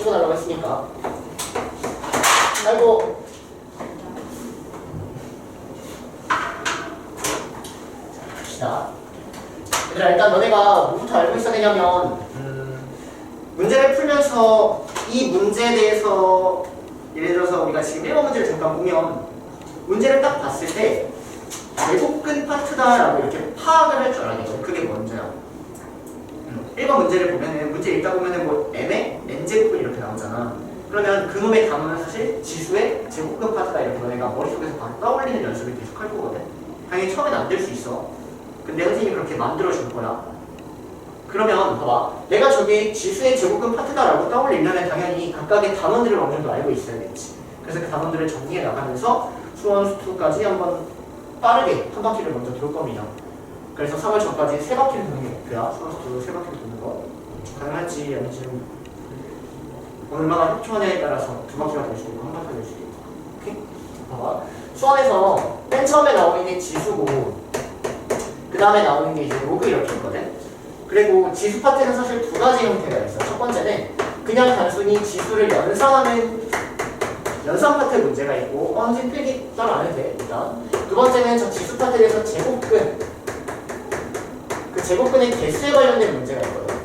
풀어달라고 했으니까. 아이고. 자, 봅시다. 얘들아, 일단 너네가 뭐부터 알고 있어야 되냐면, 문제를 풀면서 이 문제에 대해서 예를 들어서 우리가 지금 1번 문제를 잠깐 보면 문제를 딱 봤을 때 제곱근 파트다라고 이렇게 파악을 할 줄 알아야 돼요. 그게 먼저야. 1번 문제를 보면은 문제 읽다 보면은 뭐 n에 n제곱근 이렇게 나오잖아. 그러면 그놈의 단어는 사실 지수의 제곱근 파트다 이렇게 너네가 머릿속에서 바로 떠올리는 연습을 계속 할 거거든. 당연히 처음엔 안 될 수 있어. 근데 선생님이 그렇게 만들어 줄 거야. 그러면 봐봐, 내가 저기 지수의 제곱근 파트다라고 떠올리려면 당연히 각각의 단원들을 어느 정도 알고 있어야겠지. 그래서 그 단원들을 정리해 나가면서 수원, 수투까지 한번 빠르게 한 바퀴를 먼저 돌 겁니다. 그래서 3월 전까지 3바퀴를 도는 게 목표야. 수원, 수투 3바퀴를 도는 거. 가능할지 아니지 얼마나 협조하냐에 따라서 2바퀴가 될 수도 있고 1바퀴가 될 수도 있고. 오케이? 봐봐, 수원에서 맨 처음에 나오는 게 지수고 그 다음에 나오는 게 이제 로그 이렇게 있거든. 그리고 지수 파트는 사실 두 가지 형태가 있어. 첫 번째는 그냥 단순히 지수를 연산하는 연산 파트 문제가 있고 선생님 필기 따로 안 해도 돼. 일단 두 번째는 저 지수 파트에 대해서 제곱근, 그 제곱근의 개수에 관련된 문제가 있거든.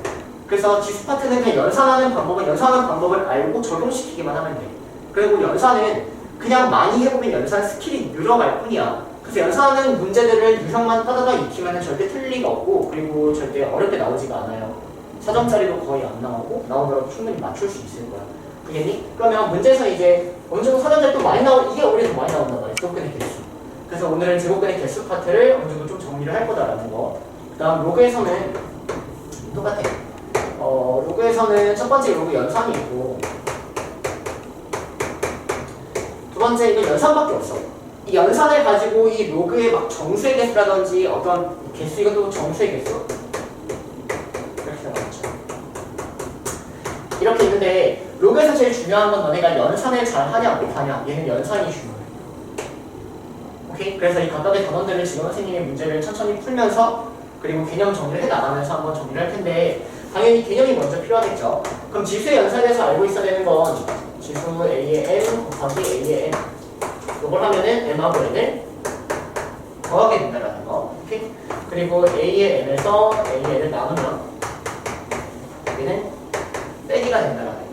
그래서 지수 파트는 그냥 연산하는 방법을 알고 적용시키기만 하면 돼. 그리고 연산은 그냥 많이 해보면 연산 스킬이 늘어갈 뿐이야. 그래서 연산하는 문제들을 유형만 따다다 익히면 절대 틀릴 리가 없고, 그리고 절대 어렵게 나오지가 않아요. 4점짜리도 거의 안 나오고, 나오더라도 충분히 맞출 수 있을 거야. 그겠니? 그러면 문제에서 이제 어느 정도 4점짜리 또 많이 이게 오히려 더 많이 나온단 말이야. 제곱근의 개수. 그래서 오늘은 제곱근의 개수 파트를 어느 정도 좀 정리를 할 거다라는 거. 그 다음 로그에서는 똑같아. 로그에서는 첫 번째 로그 연산이 있고, 두 번째 이건 연산밖에 없어. 이 연산을 가지고 이 로그의 막 정수의 개수라든지 어떤 개수, 이것도 정수의 개수 이렇게 나왔죠. 이렇게 있는데 로그에서 제일 중요한 건 너네가 연산을 잘 하냐 못하냐. 얘는 연산이 중요해. 오케이? 그래서 이 각각의 단원들을 지금 선생님의 문제를 천천히 풀면서 그리고 개념 정리를 해 나가면서 한번 정리를 할 텐데, 당연히 개념이 먼저 필요하겠죠. 그럼 지수의 연산에 대해서 알고 있어야 되는 건 지수 A의 M 곱하기 A의 M, 이걸 하면은 M하고 N을 더하게 된다라는 거. 오케이? 그리고 A의 M에서 A의 N을 나누면 여기는 빼기가 된다라는 거.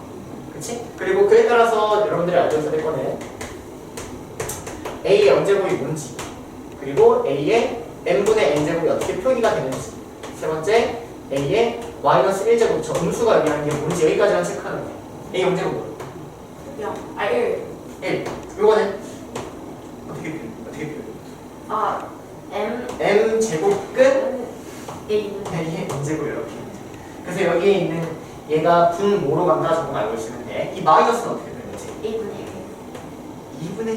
그치? 그리고 그에 따라서 여러분들이 알고 있어야 될 거는 A의 M제곱이 뭔지, 그리고 A의 N분의 N제곱이 어떻게 표기가 되는지, 세 번째 A의 마이너스 1제곱, 저 음수가 의미하는 게 뭔지 여기까지만 체크하는 거예요. A M제곱 0. 1. 1. 요거는 어떻게 표현? M 제곱근 A분의 A의 N제곱 이렇게. 그래서 여기에 있는 얘가 분모로 간다 정도 알고 있으면 돼. 이 마이너스는 어떻게 되는지? A분의 1. 2분의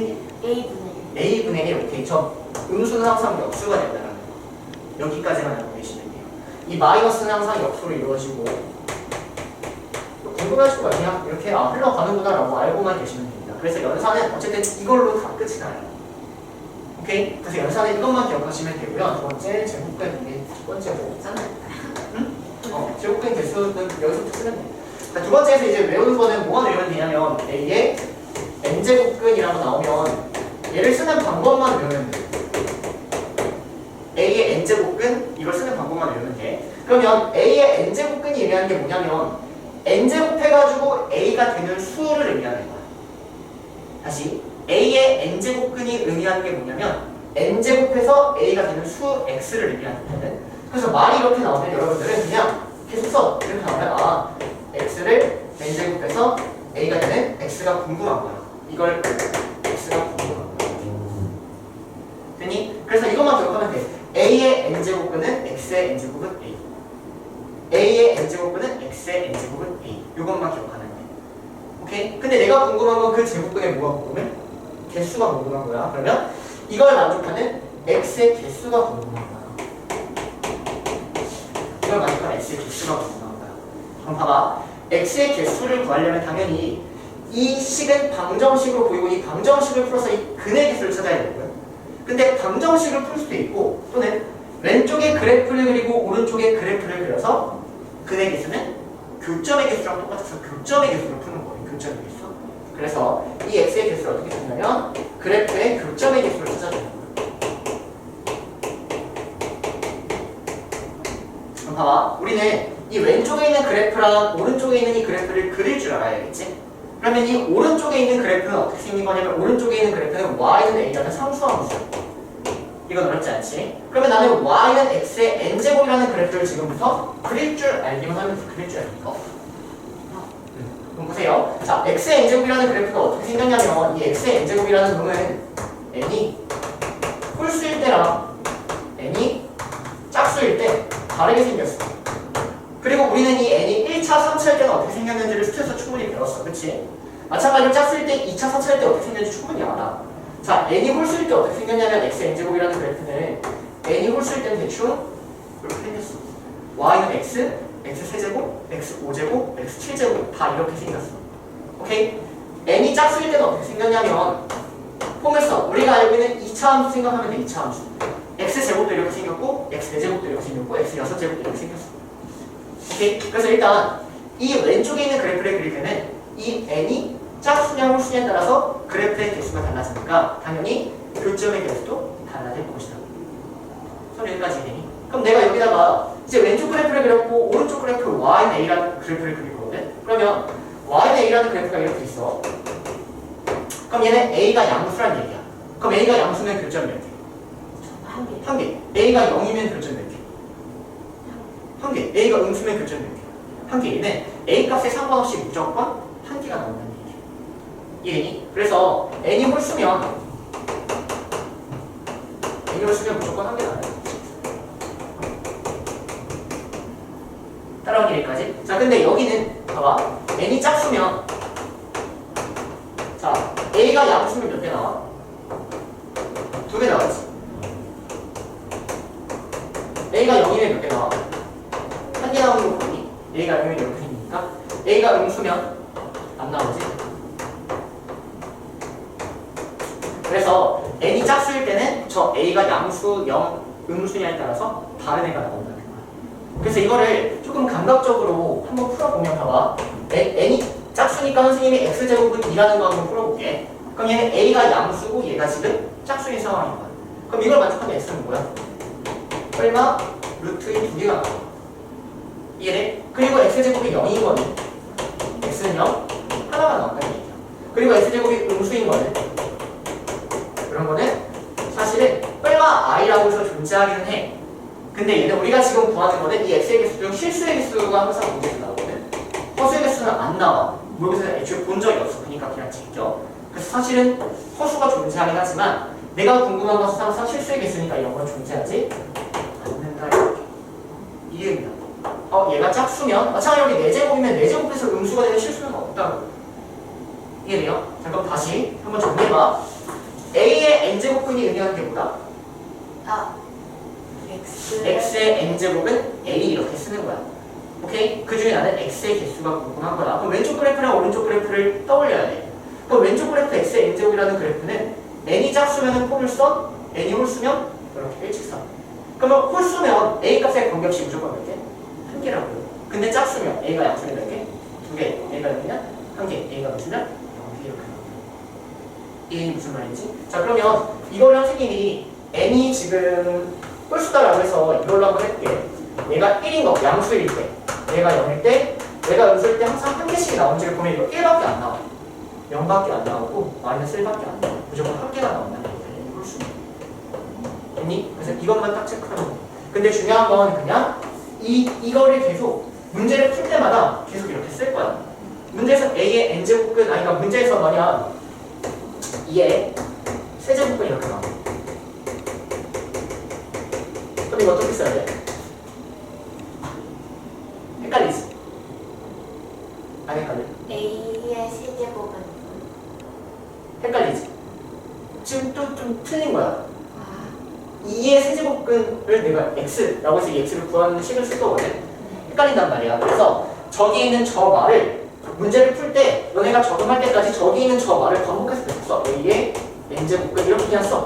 1. A분의 1. 오케이. 저 음수는 항상 역수가 된다는 거. 여기까지만 알고 계시면 돼요. 이 마이너스는 항상 역수로 이루어지고, 궁금하시고 그냥 이렇게 흘러가는구나 라고 알고만 계시면 됩니다. 그래서 연산은 어쨌든 이걸로 다 끝이 나요. 오케이? 그래서 연산은 이것만 기억하시면 되고요. 두 번째 제곱근, 이게 두 번째고. 응? 제곱근 개수는 여기서부터 쓰면 돼. 두 번째에서 이제 외우는 거는 뭐가 외우면 되냐면 A의 N제곱근이라고 나오면 얘를 쓰는 방법만 외우면 돼. A의 N제곱근, 이걸 쓰는 방법만 외우면 돼. 그러면 A의 N제곱근이 의미하는 게 뭐냐면 N제곱 해가지고 A가 되는 수를 의미하는 거야. 다시 A의 N제곱근이 의미하는 게 뭐냐면 N제곱해서 A가 되는 수 X를 의미하는 거거든. 그래서 말이 이렇게 나오면 여러분들은 그냥 계속 써. 이렇게 나오면 X를 N제곱해서 A가 되는 X가 궁금한 거야. 이걸 X가 궁금한 거야. 됐니? 그래서 이것만 기억하면 돼. A의 N제곱근은 X의 N제곱은 A, A의 N제곱근은 X의 N제곱은 A. 이것만 기억하면 돼. 오케이? 근데 내가 궁금한 건 그 제곱근에 뭐가 궁금해? 개수가 궁금한 거야. 그러면 이걸 만족하는 X의 개수가 궁금한 거야. 이걸 만족하는 X의 개수가 궁금한 거야. 그럼 봐봐. X의 개수를 구하려면 당연히 이 식은 방정식으로 보이고 이 방정식을 풀어서 이 근의 개수를 찾아야 되고요. 근데 방정식을 풀 수도 있고, 또는 왼쪽에 그래프를 그리고 오른쪽에 그래프를 그려서 근의 개수는 교점의 개수랑 똑같아서 교점의 개수를 푸는 거야. 교점이겠어. 그래서 이 x의 개수를 어떻게 찾냐면 그래프의 교점의 개수를 찾아주는 거야. 그럼 봐봐. 우리는 이 왼쪽에 있는 그래프랑 오른쪽에 있는 이 그래프를 그릴 줄 알아야겠지? 그러면 이 오른쪽에 있는 그래프는 어떻게 생긴 거냐면 오른쪽에 있는 그래프는 y는 a라는 상수함수야. 이건 어렵지 않지? 그러면 나는 y는 x의 n제곱이라는 그래프를 지금부터 그릴 줄 알기만 하면 그릴 줄 알고. 그럼 보세요. 자, x의 n제곱이라는 그래프가 어떻게 생겼냐면 이 x의 n제곱이라는 놈은 n이 홀수일 때랑 n이 짝수일 때 다르게 생겼어. 그리고 우리는 이 n이 1차, 3차일 때는 어떻게 생겼는지를 스트에서 충분히 배웠어. 그치? 마찬가지로 짝수일 때 2차, 3차일 때 어떻게 생겼는지 충분히 알아. 자, n이 홀수일 때 어떻게 생겼냐면 x의 n제곱이라는 그래프는 n이 홀수일 때는 대충 이렇게 생겼어. y는 x, x 세제곱, x 5제곱, x 7제곱 다 이렇게 생겼어. 오케이? n이 짝수일 때는 어떻게 생겼냐면 폼에서 우리가 알고 있는 2차 함수 생각하면 돼. 2차 함수. x 제곱도 이렇게 생겼고 x 4제곱도 이렇게 생겼고 x 6제곱도 이렇게 생겼어. 오케이? 그래서 일단 이 왼쪽에 있는 그래프를 그릴 때는 이 n이 짝수냐 홀수냐에 따라서 그래프의 개수가 달라지니까 당연히 교점의 개수도 달라질 것이다. 그럼 여기까지 이해되니? 그럼 내가 여기다가 이제 왼쪽 그래프를 그렸고 오른쪽 그래프 y는 a라는 그래프를 그릴 거거든? 그러면 y는 a라는 그래프가 이렇게 있어. 그럼 얘는 a가 양수란 얘기야. 그럼 a가 양수면 교점 몇 개? 한 개. 한 개. a가 0이면 교점 몇 개? 한 개. a가 음수면 교점 몇 개? 한 개. 얘는 a 값에 상관없이 무조건 한 개가 나온다는 얘기야. 이해니? 그래서 n이 홀수면 무조건 한 개 나와요. 따라오니 여기까지? 자, 근데 여기는 봐봐. n이 짝수면 자, a가 양수면 몇 개 나와? 2개 나와야지. a가 0이면 몇 개 나와? 한 개 나오는 거 보니 a가 0이면 이렇게 생기니까 a가 음수면 안 나오지. 그래서 n이 짝수일 때는 저 a가 양수, 0, 음수냐에 따라서 다른 애가 나온다는 거야. 그래서 이거를 조금 감각적으로 한번 풀어보면 봐봐. n이 짝수니까 선생님이 x제곱은 2라는 거 한번 풀어볼게. 그럼 얘는 a가 양수고 얘가 지금 짝수인 상황인 거야. 그럼 이걸 만족하면 x는 뭐야? 얼마? 루트의 2개가 나와. 이해돼? 그리고 x제곱이 0인 거는 x는 0? 하나가 나온다는 얘기야. 그리고 x제곱이 음수인 거는 그런 거는 사실은 얼마 i라고 해서 존재하기는 해. 근데 얘는 우리가 지금 구하는 거는 이 x의 개수 중 실수의 개수가 항상 문제에서 나오거든. 허수의 개수는 안 나와. 모의고사에서 애초에 본 적이 없어. 그러니까 그냥 제껴. 그래서 사실은 허수가 존재하긴 하지만 내가 궁금한 것은 항상 실수의 개수니까 이런 건 존재하지 않는다. 이해입니다. 얘가 짝수면 마찬가지로 여기 4제곱이면 4제곱에서 음수가 되는 실수는 없다고. 이해돼요? 자, 그럼 다시 한번 정리해봐. a의 n제곱근이 의미하는 게 뭐다? x의 n제곱은 a 이렇게 쓰는 거야. 오케이? 그 중에 나는 x의 개수가 궁금한 거다. 그럼 왼쪽 그래프랑 오른쪽 그래프를 떠올려야 돼. 그럼 왼쪽 그래프 x의 n제곱이라는 그래프는 n이 짝수면 폼을선, n이 홀수면 이렇게 일직선. 그러면 홀수면 a 값의 관계없이 무조건 몇 개? 한 개라고요. 근데 짝수면 a가 양수면 몇 개? 2개. a가 몇이냐? 한 개. a가 몇이냐? 0개 이렇게 나옵니다. 이게 무슨 말인지? 자, 그러면 이걸 선생님이 n이 지금 홀수다라고 해서 이걸로 한번 해볼게. 얘가 1인 거, 양수일 때, 얘가 0일 때, 얘가 음수일 때 항상 한 개씩 나온지를 보면 이거 1밖에 안 나와. 0밖에 안 나오고 마이너스 1밖에 안 나와. 무조건 한 개가 나온다는 얘기야. 홀수. 됐니? 그래서 이것만 딱 체크하면 돼. 근데 중요한 건 그냥 이거를 계속 문제를 풀 때마다 계속 이렇게 쓸 거야. 문제에서 a의 n제곱근, 그러니까 문제에서 뭐냐 2의 세제곱근 이렇게 나와. 그럼 이거 어떻게 써야 돼? 헷갈리지? 안 헷갈려? a의 세제곱은 헷갈리지? 지금 또 좀 틀린 거야. 2의 세제곱근을 내가 x라고 해서 이 x를 구하는 식을 쓸 거거든. 헷갈린단 말이야. 그래서 저기 있는 저 말을 문제를 풀 때 너네가 적응할 때까지 저기 있는 저 말을 반복해서 계속 써. a의 n제곱근 이렇게 그냥 써.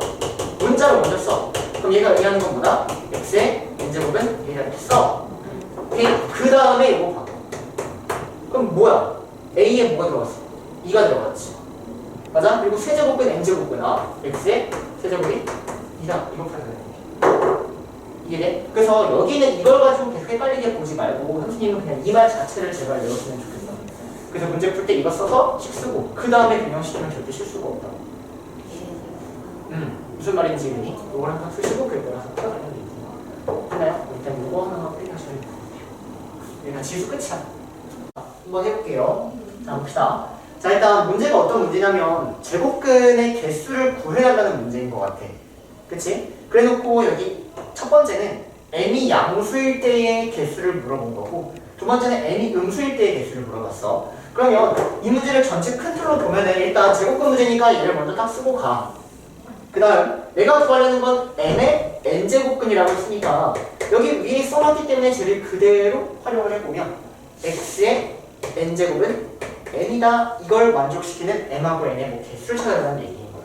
문자로 먼저 써. 그럼 얘가 의미하는 건 뭐다? x의 n제곱은 얘가 이렇게 써. 오케이? 그 다음에 이거 봐. 그럼 뭐야? a에 뭐가 들어갔어? 2가 들어갔지. 맞아? 그리고 세제곱은 n제곱은 x의 세제곱이 2다. 이거 풀어야 돼. 이해돼? 그래서 여기는 이걸 가지고 계속 헷갈리게 보지 말고 선생님은 그냥 이 말 자체를 제발 외웠으면 좋겠어. 그래서 문제 풀 때 이거 써서 식 쓰고 그 다음에 변형시키면 절대 실수가 없다. 무슨 말인지 이해니? 이걸 한번 쓰시고 그에 따라서 풀어가면 되지. 됐나요? 일단 이거 하나만 풀리셔야 돼요. 얘가 지수 끝이야. 한번 해볼게요. 자, 봅시다. 자, 일단 문제가 어떤 문제냐면 제곱근의 개수를 구해달라는 문제인 것 같아. 그치? 그래놓고 여기 첫 번째는 m이 양수일 때의 개수를 물어본 거고 두 번째는 m이 음수일 때의 개수를 물어봤어. 그러면 이 문제를 전체 큰 틀로 보면은 일단 제곱근 문제니까 얘를 먼저 딱 쓰고 가. 그 다음 내가 구하려는 건 m의 n제곱근이라고 했으니까 여기 위에 써놨기 때문에 쟤를 그대로 활용을 해보면 x의 n제곱은 n이다. 이걸 만족시키는 m하고 n의 뭐 개수를 찾아달라는 얘기인 거야.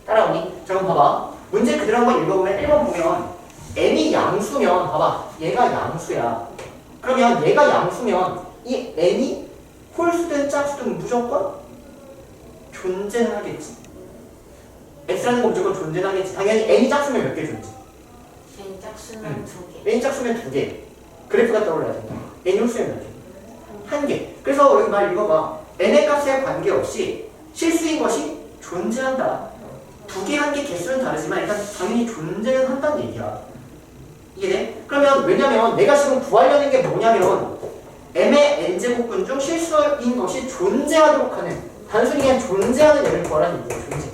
따라오니? 자, 그럼 봐봐. 문제 그대로 한번 읽어보면 1번 보면 n이 양수면 봐봐. 얘가 양수야. 그러면 얘가 양수면 이 n이 홀수든 짝수든 무조건 존재는 하겠지. x라는 건 무조건 존재는 하겠지. 당연히 n이 짝수면 몇 개 존재? n 짝수는 2개. n이 짝수면 2개. 그래프가 떠올라야 된다. n이 홀수면 몇 개? 1개. 그래서 여기 말 읽어봐. n의 값에 관계없이 실수인 것이 존재한다. 2개, 1개 개수는 다르지만 일단 당연히 존재는 한다는 얘기야. 이해돼? 그러면 왜냐면 내가 지금 구하려는 게 뭐냐면 m의 n제곱근 중 실수인 것이 존재하도록 하는 단순히 그냥 존재하는 얘를 구하라는 얘기야. 존재.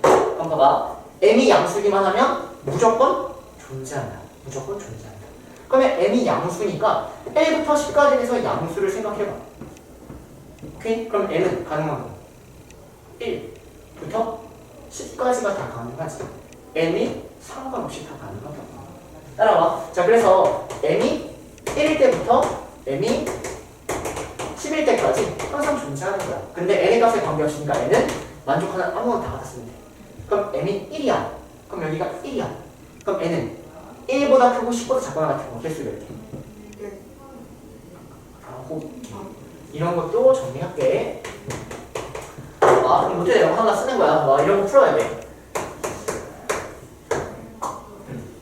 그럼 봐봐. m이 양수기만 하면 무조건 존재한다. 무조건 존재한다. 그러면 m이 양수니까 1부터 10까지 해서 양수를 생각해봐. 오케이? 그럼 m은 가능한 거 1부터 10까지가 다 가능하지. m이 상관없이 다 가능하다. 따라와. 자, 그래서 m이 1일 때부터 m이 10일 때까지 항상 존재하는 거야. 근데 n의 값에 관계없으니까 n은 만족하는 아무거나 다 받았으면 돼. 그럼 m이 1이야. 그럼 여기가 1이야. 그럼 n은 1보다 크고 10보다 작거나 같은 거 개수 몇 개? 9개. 이런 것도 정리할게. 그럼 어떻게 돼요? 하나 쓰는 거야. 이런 거 풀어야 돼.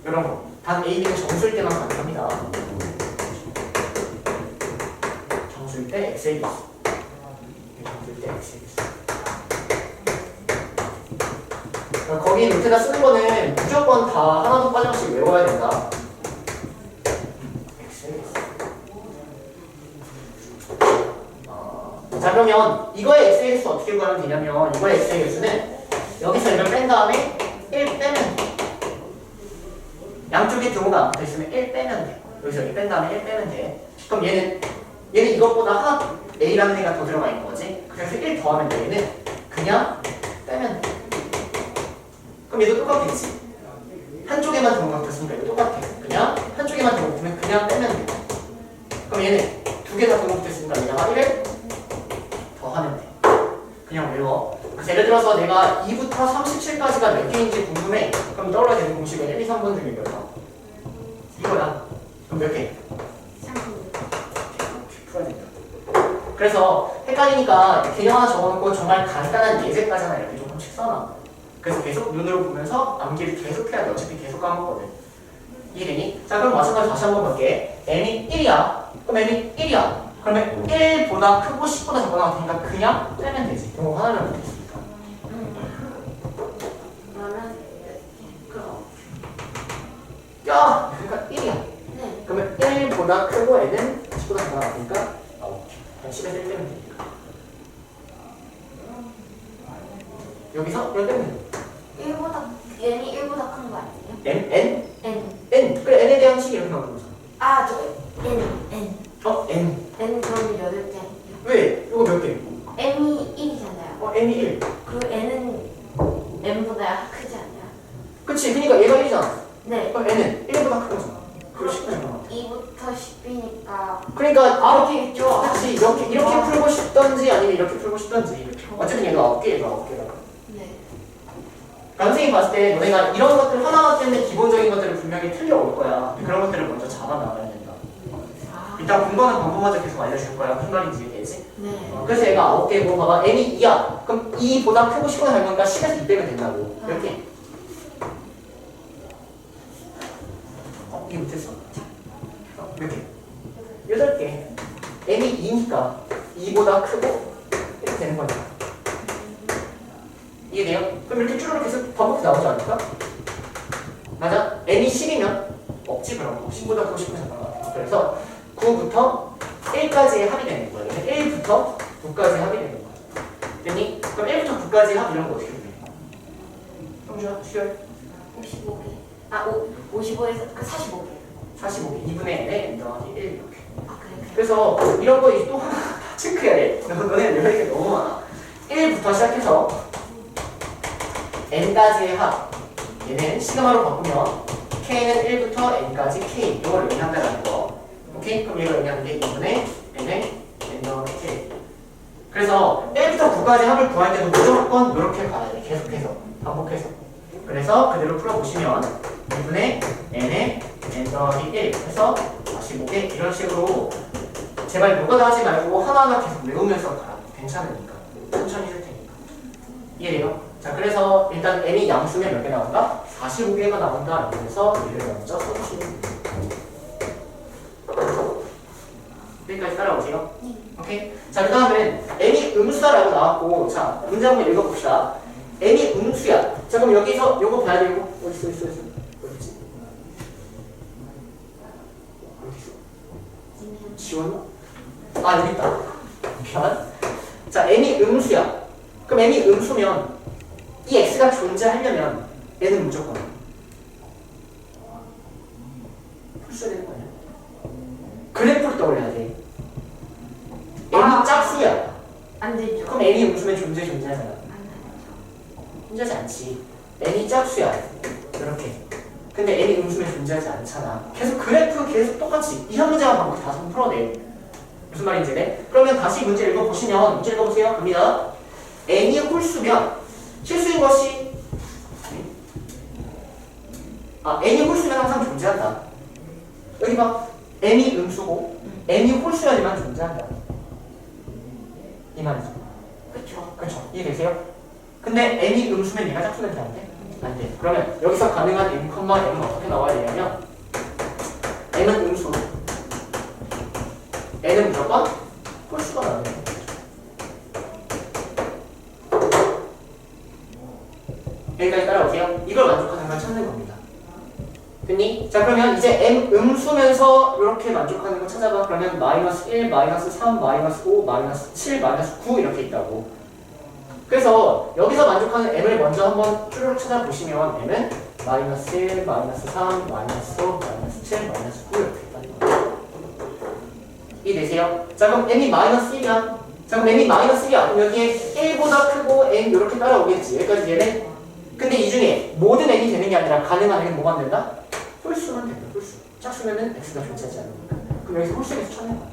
이런 거. 단 A, B는 정수일 때만 가능합니다. 정수일 때 X에 있어. 정수일 때 X에 있어. 거기 밑에다 쓰는 거는 무조건 다 하나도 빠짐없이 외워야 된다. 자, 그러면 이거의 x의 개수 어떻게 구하면 되냐면 이거의 x의 개수는 여기서 이걸 뺀 다음에 1 빼면 돼. 양쪽에 등호가 붙어 있으면 1 빼면 돼. 여기서 이렇게 뺀 다음에 1 빼면 돼. 그럼 얘는 이것보다 하나 a라는 애가 더 들어가 있는 거지. 그래서 1 더하면 돼. 얘는 그냥 빼면 돼. 그럼 얘도 똑같겠지. 한쪽에만 등호가 붙었으니까 얘도 똑같아. 그냥 한쪽에만 등호 붙으면 그냥 빼면 돼. 그럼 얘는 두 개 다 등호 붙었으니까 얘가 1을 하면 돼. 그냥 외워. 그래서 예를 들어서 내가 2부터 37까지가 몇 개인지 궁금해. 그럼 떠올려야 되는 공식은 1, 2, 3번 중에 몇 개? 이거야. 그럼 몇 개? 36. 풀어야 된다. 그래서 헷갈리니까 개념 하나 적어놓고 정말 간단한 예제까지나 이렇게 조금씩 써놔. 그래서 계속 눈으로 보면서 암기를 계속 해야 돼. 어차피 계속 까먹거든. 이해되니? 자, 그럼 마찬가지로 다시 한번 볼게. n이 1이야. 그럼 n이 1이야. 그러면 1보다 크고 10보다 작거나 같으니까 그냥 빼면 되지. 이거 하나를 못했으니까. 그러면 야! 그러니까 1이야. 네. 그러면 1보다 크고 n은 10보다 작거나 같으니까 그냥 10에서 1 빼면 되니까. 여기서 1 빼면 돼. n이 1보다 큰 거 아니에요? n? n. 그래, n에 대한 식이 이렇게 나오는 거잖아. n. n. n 그러면 8개 아니에요? 왜? 이거 몇 개? m이 1이잖아요. n이 1. 그 n은 m보다 크지 않나요? 그치, 그러니까 얘가 1이잖아. 네. 그럼 n은 1보다 큰 거잖아. 그리고 10보다 작거나. 2부터 10이니까 그러니까 9개겠죠? 그치, 이렇게 풀고 싶던지 아니면 이렇게 풀고 싶던지. 어쨌든 얘도 9개, 얘도 9개라고. 네. 선생님이 봤을 때 너네가 이런 것들 하나 때문에 기본적인 것들을 분명히 틀려올 거야. 그런 것들을 먼저 잡아 나가야 된다. 일단 공부하는 방법마저 계속 알려줄 거야. 무슨 말인지 이해되지? 네. 그래서 얘가 9개고 봐봐 n이 2야. 그럼 2보다 크고 10보다 작은 거니까 10에서 2 빼면 된다고. 이렇게. 이게 못했어? 몇 개? 8개. n이 2니까 2보다 크고 이렇게 되는 거니까. 이해돼요? 그럼 이렇게 쭈르륵 해서 반복해서 나오지 않을까? 맞아? n이 10이면 없지 그럼 10보다 크고 10보다 작은 거 같아. 그래서 9부터 1까지의 합이 되는 거예요. 1부터 9까지 합이 되는 거야. 됐니? 그럼 1부터 9까지 합 이런 거 어떻게 돼? 형주야, 수열 55개. 아, 55에서 45개. 45개 2분의 n에 더하기 1 이렇게. 아, 그래. 그래서 이런 거 이제 또 하나 다 체크해야 돼. 너네 이런 게 너무 많아. 1부터 시작해서 n까지의 합. 얘는 시그마로 바꾸면 k는 1부터 n까지 k. 이걸 의미한다는 거. 오케이? 그럼 얘가 의미하는 게 2분의 n에 n 더하기 k. 그래서 1부터 9까지 합을 구할 때도 무조건 이렇게 가야 돼. 계속해서. 반복해서. 그래서 그대로 풀어보시면 2분의 n에 n 더하기 1 해서 45개 이런 식으로 제발 누가 하지 말고 하나하나 계속 외우면서 가라. 괜찮으니까. 천천히 할 테니까. 이해돼요? 자, 그래서 일단 n이 양수면 몇 개 나온다? 45개가 나온다. 이러면서 얘를 먼저 써주시면 됩니다. 여기까지 따라오세요. 오케이? 자, 그 다음엔 n이 음수다라고 나왔고, 자, 문제 한번 읽어봅시다. n이 음수야. 자, 그럼 여기서 요거 봐야 되고, 어딨어? 어딨지? 어딨어? 지웠나? 아, 여기 있다. 미안. 자, n이 음수야. 그럼 n이 음수면 이 x가 존재하려면 n은 무조건 풀수야 되는 거 아니야? 그래프를 떠올려야 돼. n이 짝수야. 안 되죠. 그럼 n이 음수면 존재하잖아. 안 되죠. 존재하지 않지. n이 짝수야. 이렇게. 근데 n이 음수면 존재하지 않잖아. 계속 그래프 계속 똑같이 이 한 문제만 반복 다섯 번 풀어내. 무슨 말인지 네? 그러면 다시 문제 읽어보시면 문제 읽어보세요. 갑니다. n이 홀수면 실수인 것이 n이 홀수면 항상 존재한다. 여기 봐. n이 음수고 n이 홀수야지만 존재한다. 이 말이죠. 그쵸. 이해되세요? 근데 n이 음수면 얘가 짝수면 돼? 안 돼? 안 돼. 그러면 여기서 가능한 n, m은 어떻게 나와야 되냐면 n은 음수 n은 무조건 홀수가 나와야 돼. 여기까지 따라오세요. 이걸 만족하는 걸 찾는 겁니다. 됐니? 자, 그러면 이제 n 음수면서 이렇게 만족하는 거 찾아봐. 그러면 마이너스 1, 마이너스 3, 마이너스 5, 마이너스 7, 마이너스 9 이렇게 있다고. 그래서 여기서 만족하는 m을 먼저 한번 쭈르륵 찾아보시면 m은 마이너스 1, 마이너스 3, 마이너스 5, 마이너스 7, 마이너스 9 이렇게 있다는 거예요. 이해되세요? 자, 그럼 n이 마이너스 1이야. 자, 그럼 n이 마이너스 1이야. 그럼 여기에 1보다 크고 n 이렇게 따라오겠지. 여기까지 얘네. 근데 이 중에 모든 n이 되는 게 아니라 가능한 n은 뭐만 된다? 홀수만 된다. 홀수. 짝수면은 x가 존재하지 않으니까. 그럼 여기서 홀수에서 찾는 거야.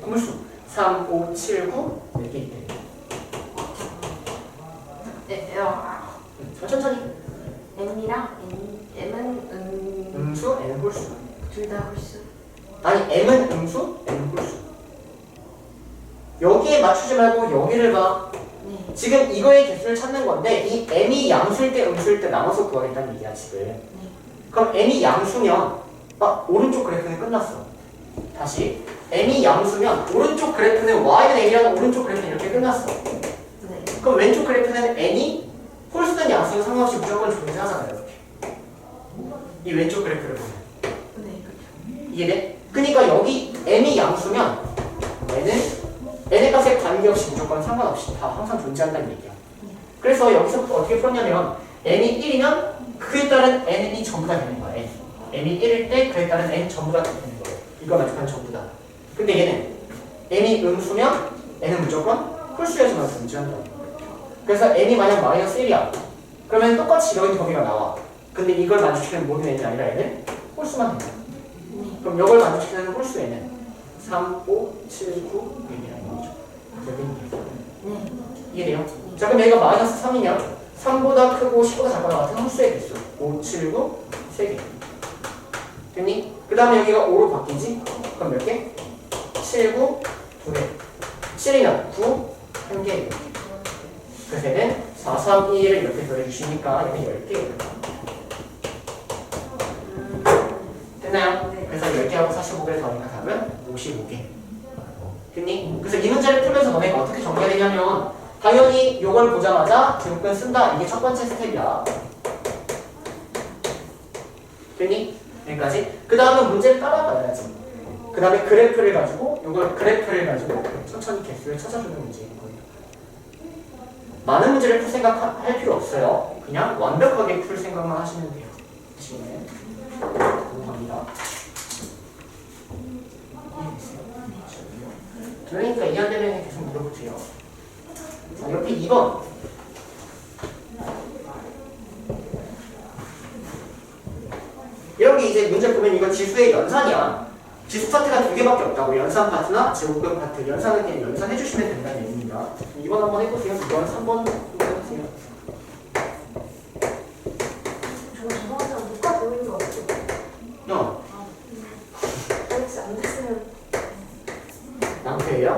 홀수. 3, 5, 7, 9 4개 있대. 네, 천천히. n이랑 m은 음수, n은 홀수. 둘 다 홀수. 아니, m은 음수, n은 홀수. 여기에 맞추지 말고 여기를 봐. 네. 지금 이거의 개수를 찾는 건데 이 n이 양수일 때 음수일 때 나눠서 구하겠다는 얘기야 지금. 네. 그럼 n이 양수면 오른쪽 그래프는 끝났어. 다시 n이 양수면 오른쪽 그래프는 y는 n이라는 오른쪽 그래프는 이렇게 끝났어. 네. 그럼 왼쪽 그래프는 n이 홀수든 양수든 상관없이 무조건 존재하잖아요. 이렇게. 이 왼쪽 그래프를 보면 네, 그렇죠. 이해돼? 그러니까 여기 n이 양수면 n의 값에 관계없이 무조건 상관없이 다 항상 존재한다는 얘기야. 그래서 여기서부터 어떻게 풀었냐면 n이 1이면 그에 따른 n이 전부 다 되는 거야. n이 1일 때 그에 따른 n 전부 다 되는 거예요. 이거 만족하는 전부 다. 근데 얘는 n이 음수면 n은 무조건 홀수여지만 존재한다. 그래서 n이 만약 마이너스 1이야. 그러면 똑같이 여기 범위가 나와. 근데 이걸 만족시키는 모든 n이 아니라 얘는 홀수만 된다. 그럼 이걸 만족시키는 홀수 n은 3, 5, 7, 9 이라는 거죠. 네. 이해돼요? 자, 그럼 여기가 마이너스 3이면 3보다 크고 10보다 작거나 같은 홀수의 개수 5, 7, 9 3개. 됐니? 그 다음에 여기가 5로 바뀌지? 그럼 몇 개? 7, 9 2개. 7이면 9, 1개. 그래서 얘는 4, 3, 2를 이렇게 더해주시니까 얘는 10개예요. 됐나요? 네. 그래서 10개하고 45개를 더하니까 답은 55개. 됐니? 그래서 이 문제를 풀면서 너네가 어떻게 정리해야 되냐면 당연히 이걸 보자마자 제곱근 쓴다. 이게 첫 번째 스텝이야. 됐니? 여기까지. 그 다음은 문제를 따라가야지. 그 다음에 그래프를 가지고 이걸 그래프를 가지고 천천히 개수를 찾아주는 문제인 거예요. 많은 문제를 풀 생각할 필요 없어요. 그냥 완벽하게 풀 생각만 하시면 돼요. 지금 넘어갑니다. 그러니까 이해되면 계속 물어보세요. 자, 옆에 2번. 여기 이제 문제 보면 이거 지수의 연산이야. 지수 파트가 2개밖에 없다고. 연산 파트나 제곱근 파트. 연산은 그냥 연산해 주시면 된다는 얘기입니다. 2번 한번 해보세요. 2번, 3번 해보세요. 저 죄송하지만 누가 보이는 거 없죠? 형, 혹시 안 됐으면 낭패예요?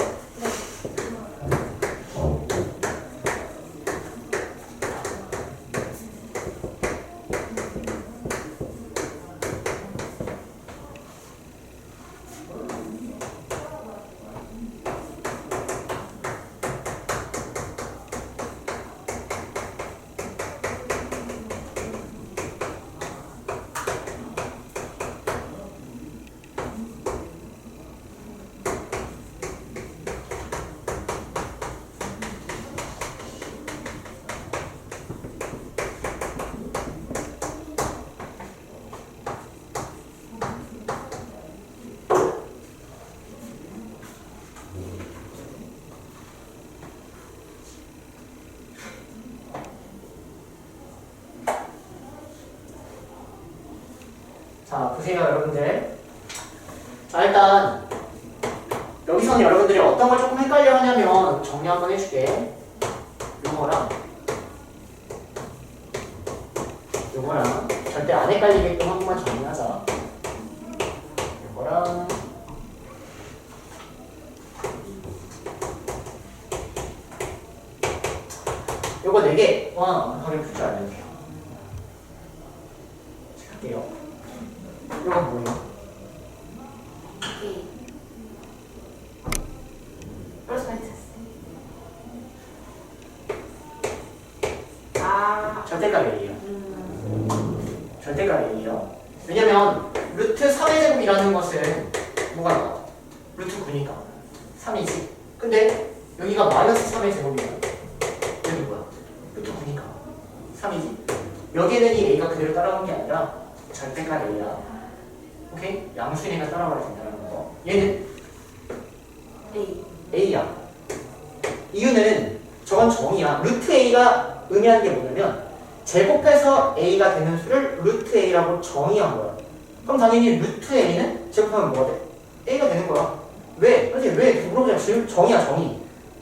자, 보세요, 여러분들. 자, 일단 여기서는 여러분들이 어떤 걸 조금 헷갈려 하냐면 정리 한번 해줄게. 요거랑 요거랑 절대 안 헷갈리게끔 한 번만 정리하자. 요거랑 요거 4개 완벽하게 풀 줄 알면 돼요. 자, 할게요. 이건 뭐예요? 이 플러스 마이너스. 아, 절대값 A예요. 절대값 A예요. 왜냐면 루트 3의 제곱이라는 것은 뭐가 나와? 루트 9니까 3이지. 근데 여기가 마이너스 3의 제곱이면 여기 뭐야? 루트 9니까 3이지. 여기는 이 A가 그대로 따라오는 게 아니라 절대값 A야. 오케이? 양수인애가 따라와야 된다는 거. 얘는 A. A야. 이유는 저건 정이야. 루트 A가 의미하는 게 뭐냐면 제곱해서 A가 되는 수를 루트 A라고 정의한 거야. 그럼 당연히 루트 A는 제곱하면 뭐가 돼? A가 되는 거야. 왜? 선생님 왜? 물어보자. 지금 정의야, 정의.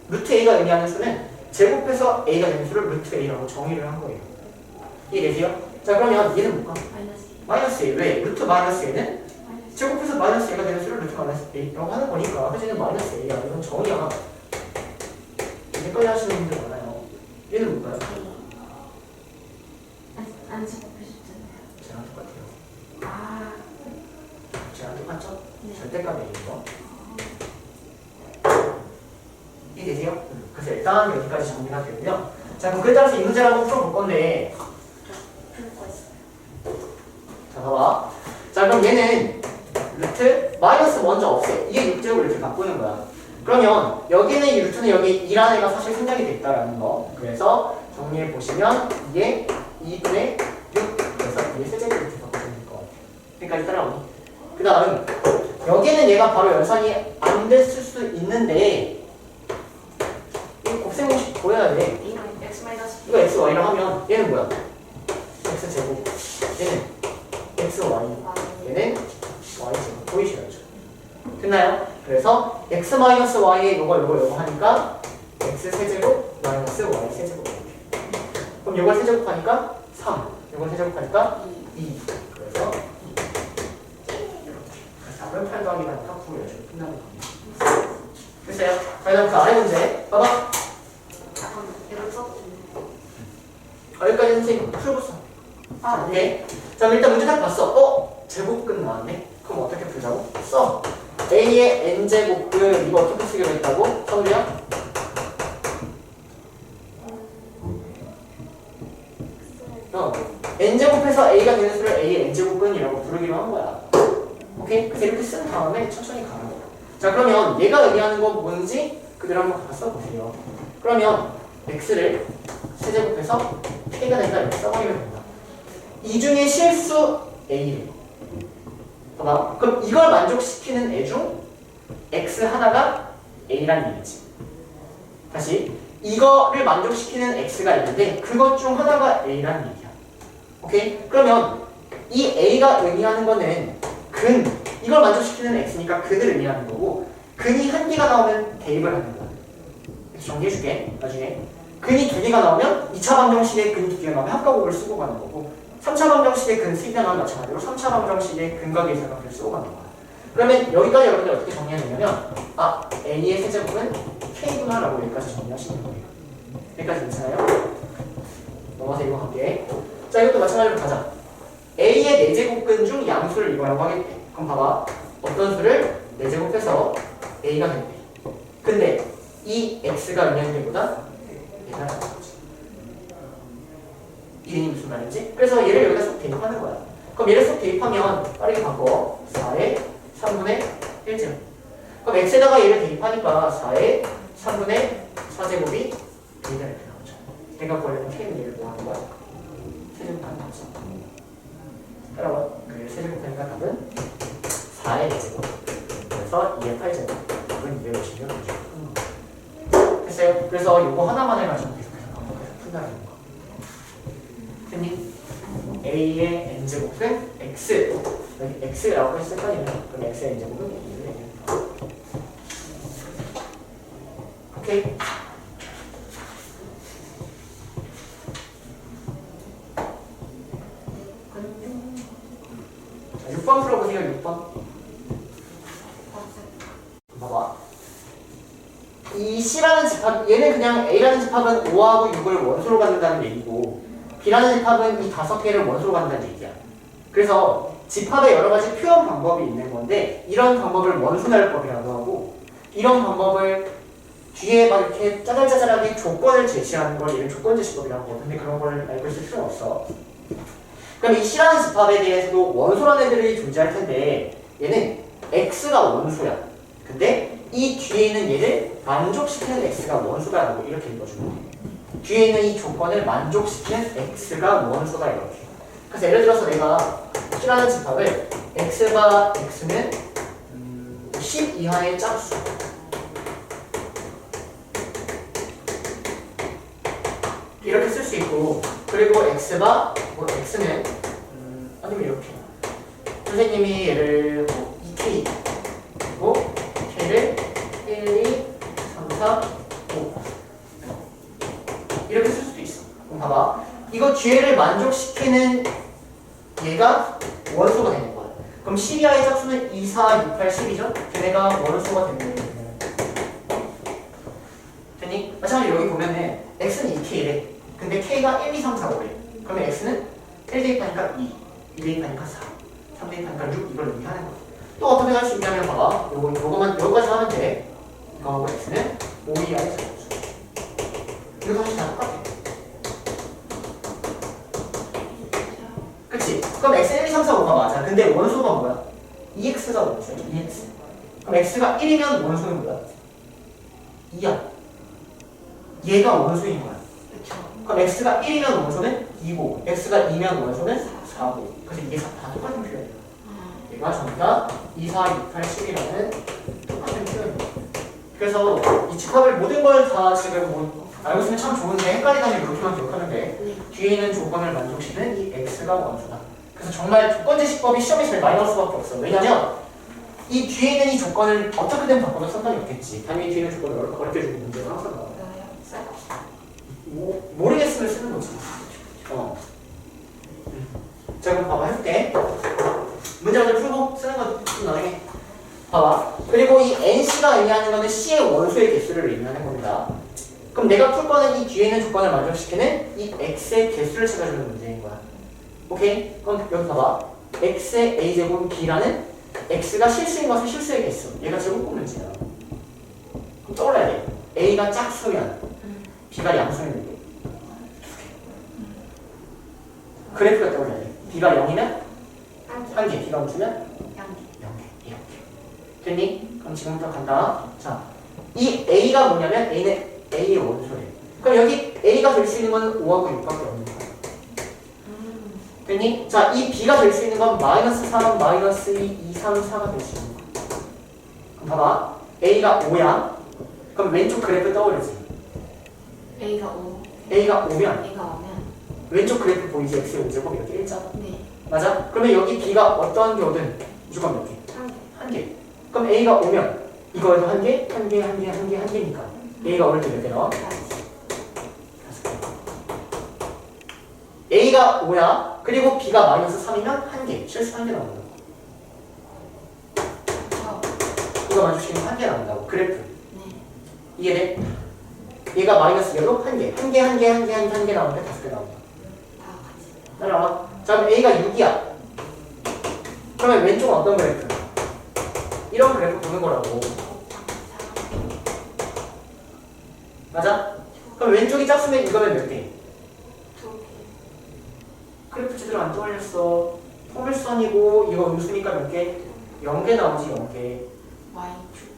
루트 A가 의미하는 수는 제곱해서 A가 되는 수를 루트 A라고 정의를 한 거예요. 이해되세요? 자, 그러면 얘는 뭘까? 마이너스. 마이너스 A. 왜? 루트 마이너스 A는 제곱해서 마이너스 A가 되는 수를 루트 마이너스 A라고 하는 거니까 그래서 얘는 마이너스 A야. 이건 정의야. 헷갈려 하시는 분들 많아요. 얘는 뭘까요? 안 적어보셨잖아요. 쟤랑 똑같아요. 아, 쟤랑 똑같죠? 네. 절대값 A인 거. 이해되세요? 그래서 일단 여기까지 정리가 되고요. 자, 그에 따라서 이 문제를 한번 풀어볼 건데 풀 거 있어요. 자, 봐봐. 자, 그럼 얘는 루트 마이너스 먼저 없애. 이게 6제곱을 이렇게 바꾸는 거야. 그러면 여기는 이 루트는 여기 2라는 애가 사실 생략이 됐다라는 거. 그래서 정리해 보시면 이게 2분의 6. 그래서 이게 세제곱 이렇게 바꾸는 거. 여기까지 따라오니. 그 다음 여기는 얘가 바로 연산이 안 됐을 수 있는데 이 곱셈 공식 보여야 돼. A 마이너스 X 마이너스 이거 x, y라 하면 얘는 뭐야? x 제곱. 얘는 x, y. 얘는 y 제곱. 보이시죠? 됐나요? 그래서 x 마이너스 y에 요거 하니까 x 세제곱 마이너스 y 세제곱. 그럼 요걸 세제곱하니까 3. 요걸 세제곱하니까 2. 그래서 이렇게. 그래서 답은 8 더하기 4 9 이렇게 끝나는 겁니다. 됐어요? 그다음 그 아래 문제 봐봐. 잠깐만 이거 썼지. 여기까지 선생님 풀고 써. 아 네. 오케이. 자 일단 문제 딱 봤어. 제곱근 나왔네. 그럼 어떻게 풀자고? 써. A의 n제곱근 이거 어떻게 쓰기로 했다고? 서울이야? n제곱해서 a가 되는 수를 a의 n제곱근이라고 부르기로 한 거야. 오케이? 그래서 이렇게 쓴 다음에 천천히 가는 거야. 자 그러면 얘가 의미하는 건 뭔지 그대로 한번 갖다 써보세요. 그러면 x를 세제곱해서 k가 되니까 이렇게 써버리면 된다. 이 중에 실수 a를 봐봐. 그럼 이걸 만족시키는 애 중 x 하나가 a란 얘기지. 다시 이거를 만족시키는 x가 있는데 그것 중 하나가 a란 얘기야. 오케이? 그러면 이 a가 의미하는 거는 근 이걸 만족시키는 x니까 근을 의미하는 거고 근이 한 개가 나오면 대입을 하는 거야. 그래서 정리해줄게. 나중에 근이 두 개가 나오면 2차 방정식의 근이 두 개가 나오면 합과곱을 쓰고 가는 거고 3차 방정식의 근 쓰기 나면 마찬가지로 3차 방정식의 근과 계산값을 쓰고 가는 거야. 그러면 여기까지 여러분들 어떻게 정리하냐면 a의 세제곱은 k구나 라고 여기까지 정리하시는 거예요. 여기까지 괜찮아요? 넘어서 이거 갈게. 자 이것도 마찬가지로 가자. a의 4제곱근 중 양수를 이거라고 하겠대. 그럼 봐봐. 어떤 수를 4제곱해서 a가 된대. 근데 이 x가 의미하는 게보다 얘가 나은 거지. 이게 무슨 말인지? 그래서 얘를 여기다 쏙 대입하는 거야. 그럼 얘를 쏙 대입하면 빠르게 바꿔. 4의 3분의 1제곱. 그럼 x에다가 얘를 대입하니까 4의 3분의 4제곱이 y가 이렇게 나오죠. 내가 구하려면 k는 얘를 뭐 하는 거야? 세제곱하는 거죠. 따라와. 그 세제곱하니까 답은 4의 4제곱. 그래서 2의 8제곱. 답은 250이면 되죠. 됐어요? 그래서 이거 하나만 해가지고 계속해서 반복해서 푼다는 거. 됐니? a의 n제곱은 x. 여기 x라고 했을 거 아니에요? 그럼 x의 n제곱은 2를 얘기합니다. 오케이? 자, 6번 풀어보세요. 6번. 봐봐. 이 C라는 집합, 얘는 그냥 A라는 집합은 5하고 6을 원소로 갖는다는 얘기고 B라는 집합은 이 5개를 원소로 갖는다는 얘기야. 그래서 집합에 여러 가지 표현 방법이 있는 건데 이런 방법을 원소날법이라고 하고 이런 방법을 뒤에 막 이렇게 짜잘짜잘하게 조건을 제시하는 걸 얘는 조건제시법이라고 하거든. 근데 그런 걸 알고 있을 필요는 없어. 그럼 이 C라는 집합에 대해서도 원소라는 애들이 존재할 텐데 얘는 X가 원소야. 근데 이 뒤에 있는 얘를 만족시키는 X가 원소다라고 이렇게 읽어주면 돼. 뒤에 있는 이 조건을 만족시키는 X가 원소다 이렇게. 그래서 예를 들어서 내가 C라는 집합을 X가 X는 10 이하의 짝수 이렇게 쓸 수 있고 그리고 X가 뭐 X는 아니면 이렇게 선생님이 얘를 2K 그리고 K를 1, 2, 3, 4, 5 이렇게 쓸 수도 있어. 그럼 봐봐. 이거 뒤에를 만족시키는 얘가 원소가 되는 거야. 그럼 12하의 짝수는 2, 4, 6, 8, 10이죠? 걔네가 원소가 되는 거야. 됐니? 마찬가지로 여기 보면은 x는 2k래. 근데 k가 1, 2, 3, 4, 5래. 그러면 x는 1 대입하니까 2, 2 대입하니까 4, 3 대입하니까 6 이걸 의미하는 거야. 또 어떻게 할 수 있냐면 봐봐. 요거까지 하면 돼. 이거하고 x는 5 이하의 짝수. 이거 사실 다 똑같아. 그치? 그럼 x는 1, 2, 3, 4, 5가 맞아. 근데 원소가 뭐야? 2x가 원소야. 2x. 그럼 x가 1이면 원소는 뭐야? 2야. 얘가 원소인 거야. 그럼 x가 1이면 원소는 2고 x가 2면 원소는 4고 그래서 이게 다 똑같은 표현이야. 얘가 전부 다 2, 4, 6, 8, 10이라는 똑같은 표현이야. 그래서 이 집합을 모든 걸 다 지금 뭐 알고 있으면 참 좋은데 헷갈리다면 이렇게만 기억하면 돼. 뒤에 있는 조건을 만족시키는 이 x가 원소다. 그래서 정말 조건제시법이 시험에 제일 많이 나올 수밖에 없어. 왜냐면 이 뒤에 있는 이 조건을 어떻게든 바꿔도 상관이 없겠지. 당연히 뒤에 있는 조건을 어렵게 주는 문제가 항상 나와. 모르겠으면 쓰는 거지. 자 그럼 봐봐 해볼게. 문제를 풀고 쓰는 건 좀 나중에. 봐봐. 그리고 이 NC가 의미하는 I라는 거는 C의 원소의 개수를 의미하는 겁니다. 그럼 내가 풀 거는 이 뒤에 있는 조건을 만족시키는 이 X의 개수를 찾아주는 문제인 거야. 오케이? 그럼 여기 봐봐. X의 A제곱은 B라는 X가 실수인 것은 실수의 개수. 얘가 제곱곱 문제야. 그럼 떠올라야 돼. A가 짝수면 B가 양수면 돼. 그래프가 떠올라야 돼. B가 0이면 한 개, B가 5면 0개. 이렇게. 됐니? 그럼 지금부터 간다. 자, 이 A가 뭐냐면 A는 A의 원소래. 그럼 여기 A가 될 수 있는 건 5하고 6밖에 없는 거야. 됐니? 자, 이 B가 될 수 있는 건 마이너스 3, 마이너스 2, 2, 3, 4가 될 수 있는 거야. 그럼 봐봐. A가 5야. 그럼 왼쪽 그래프 떠오르지? A가 5. A가 5면 A가 오면 왼쪽 그래프 보이지? X의 5제곱 이렇게 일자가. 네. 맞아? 그러면 여기 B가 어떠한 게 오든 무조건 몇 개? 한 개. 한 개. 그럼 A가 오면 이거에서 한 개, 한 개, 한 개, 한 개, 한 개니까 A가 올 때 몇 개 넣어? A가 5야. 그리고 B가 마이너스 3이면 한 개. 실수 한 개 나온다. 이거 만족시키면 한 개 나온다고. 그래프. 네. 이해돼? 얘가 마이너스 2로 한 개. 한 개, 한 개, 한 개, 한 개 나오는데 5개 나온다. 다 같이. 따라와. 자, 그럼 A가 6이야. 그러면 왼쪽은 어떤 그래프? 이런 그래프 보는 거라고. 맞아? 그럼 왼쪽이 짝수면 이거면 몇 개? 2개. 그래프 제대로 안 떠올렸어. 포물선이고 이거 음수니까 몇 개? 0개 나오지 0개. Y축.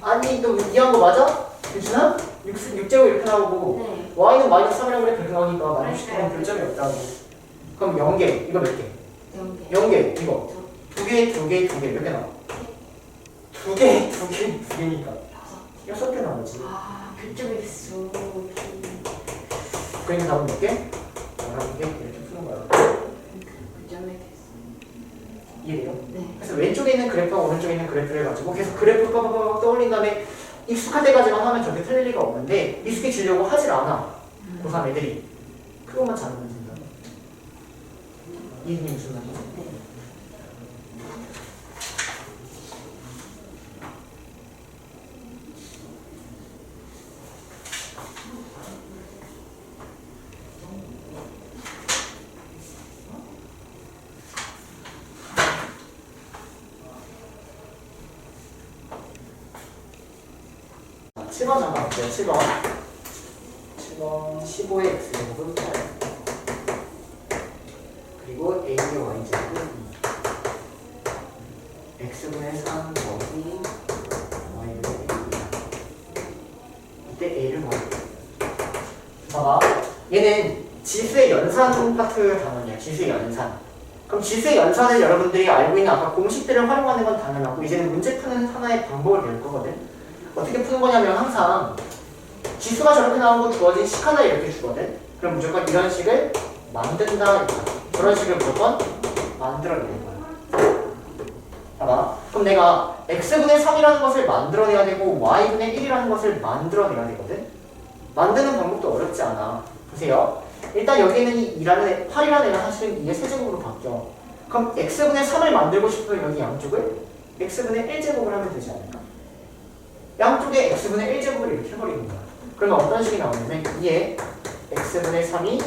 아니 너 이해한 거 맞아? 유준아? 6제곱 이렇게 나오고 네. Y는 마이너스 3이라고 그래 그렇게 나오니까 마이너스 그러니까요. 10은 교점이 없다고. 그럼 0개 이거 몇 개? 0개. 0개 이거 2개, 2개, 2개 몇 개 나와? 2개, 2개, 2개니까 6개 나오지. 그쪽에 수. 그러니까 답은 몇 개? 11개 이렇게 푸는 거야. 그점에 됐어. 이해돼요? 네. 그래서 왼쪽에 있는 그래프와 오른쪽에 있는 그래프를 가지고 계속 그래프 빠바바박 떠올린 다음에 익숙할 때까지만 하면 절대 틀릴 리가 없는데 익숙해지려고 하질 않아. 고3 애들이. 그것만 잘하면 된다. 이해되니 무슨 말이지? 네. 자, 7번 잠깐 볼게요. 7번 15의 x제곱은 8 그리고 a의 y제곱은 2 x분의 3 더하기 y분의 2 이때 a를 구하게 봐봐 얘는 지수의 연산 파트 단원이야. 지수의 연산. 그럼 지수의 연산을 여러분들이 알고 있는 아까 공식들을 활용하는 건 당연하고 이제는 문제 푸는 하나의 방법을 배울 거거든. 어떻게 푸는 거냐면 항상 지수가 저렇게 나오고 주어진 식 하나 이렇게 주거든. 그럼 무조건 이런 식을 만든다. 저런 식을 무조건 만들어내는 거야. 봐봐. 그럼 내가 x분의 3이라는 것을 만들어내야 되고 y분의 1이라는 것을 만들어내야 되거든. 만드는 방법도 어렵지 않아. 보세요. 일단 여기 있는 이 2라는 8이라는 애가 사실은 2의 세제곱으로 바뀌어. 그럼 x분의 3을 만들고 싶으면 여기 양쪽을 x분의 1제곱을 하면 되지 않을까? 양쪽에 x분의 1제곱을 이렇게 해버리는 거야. 그러면 어떤 식이 나오냐면 2에 x분의 3이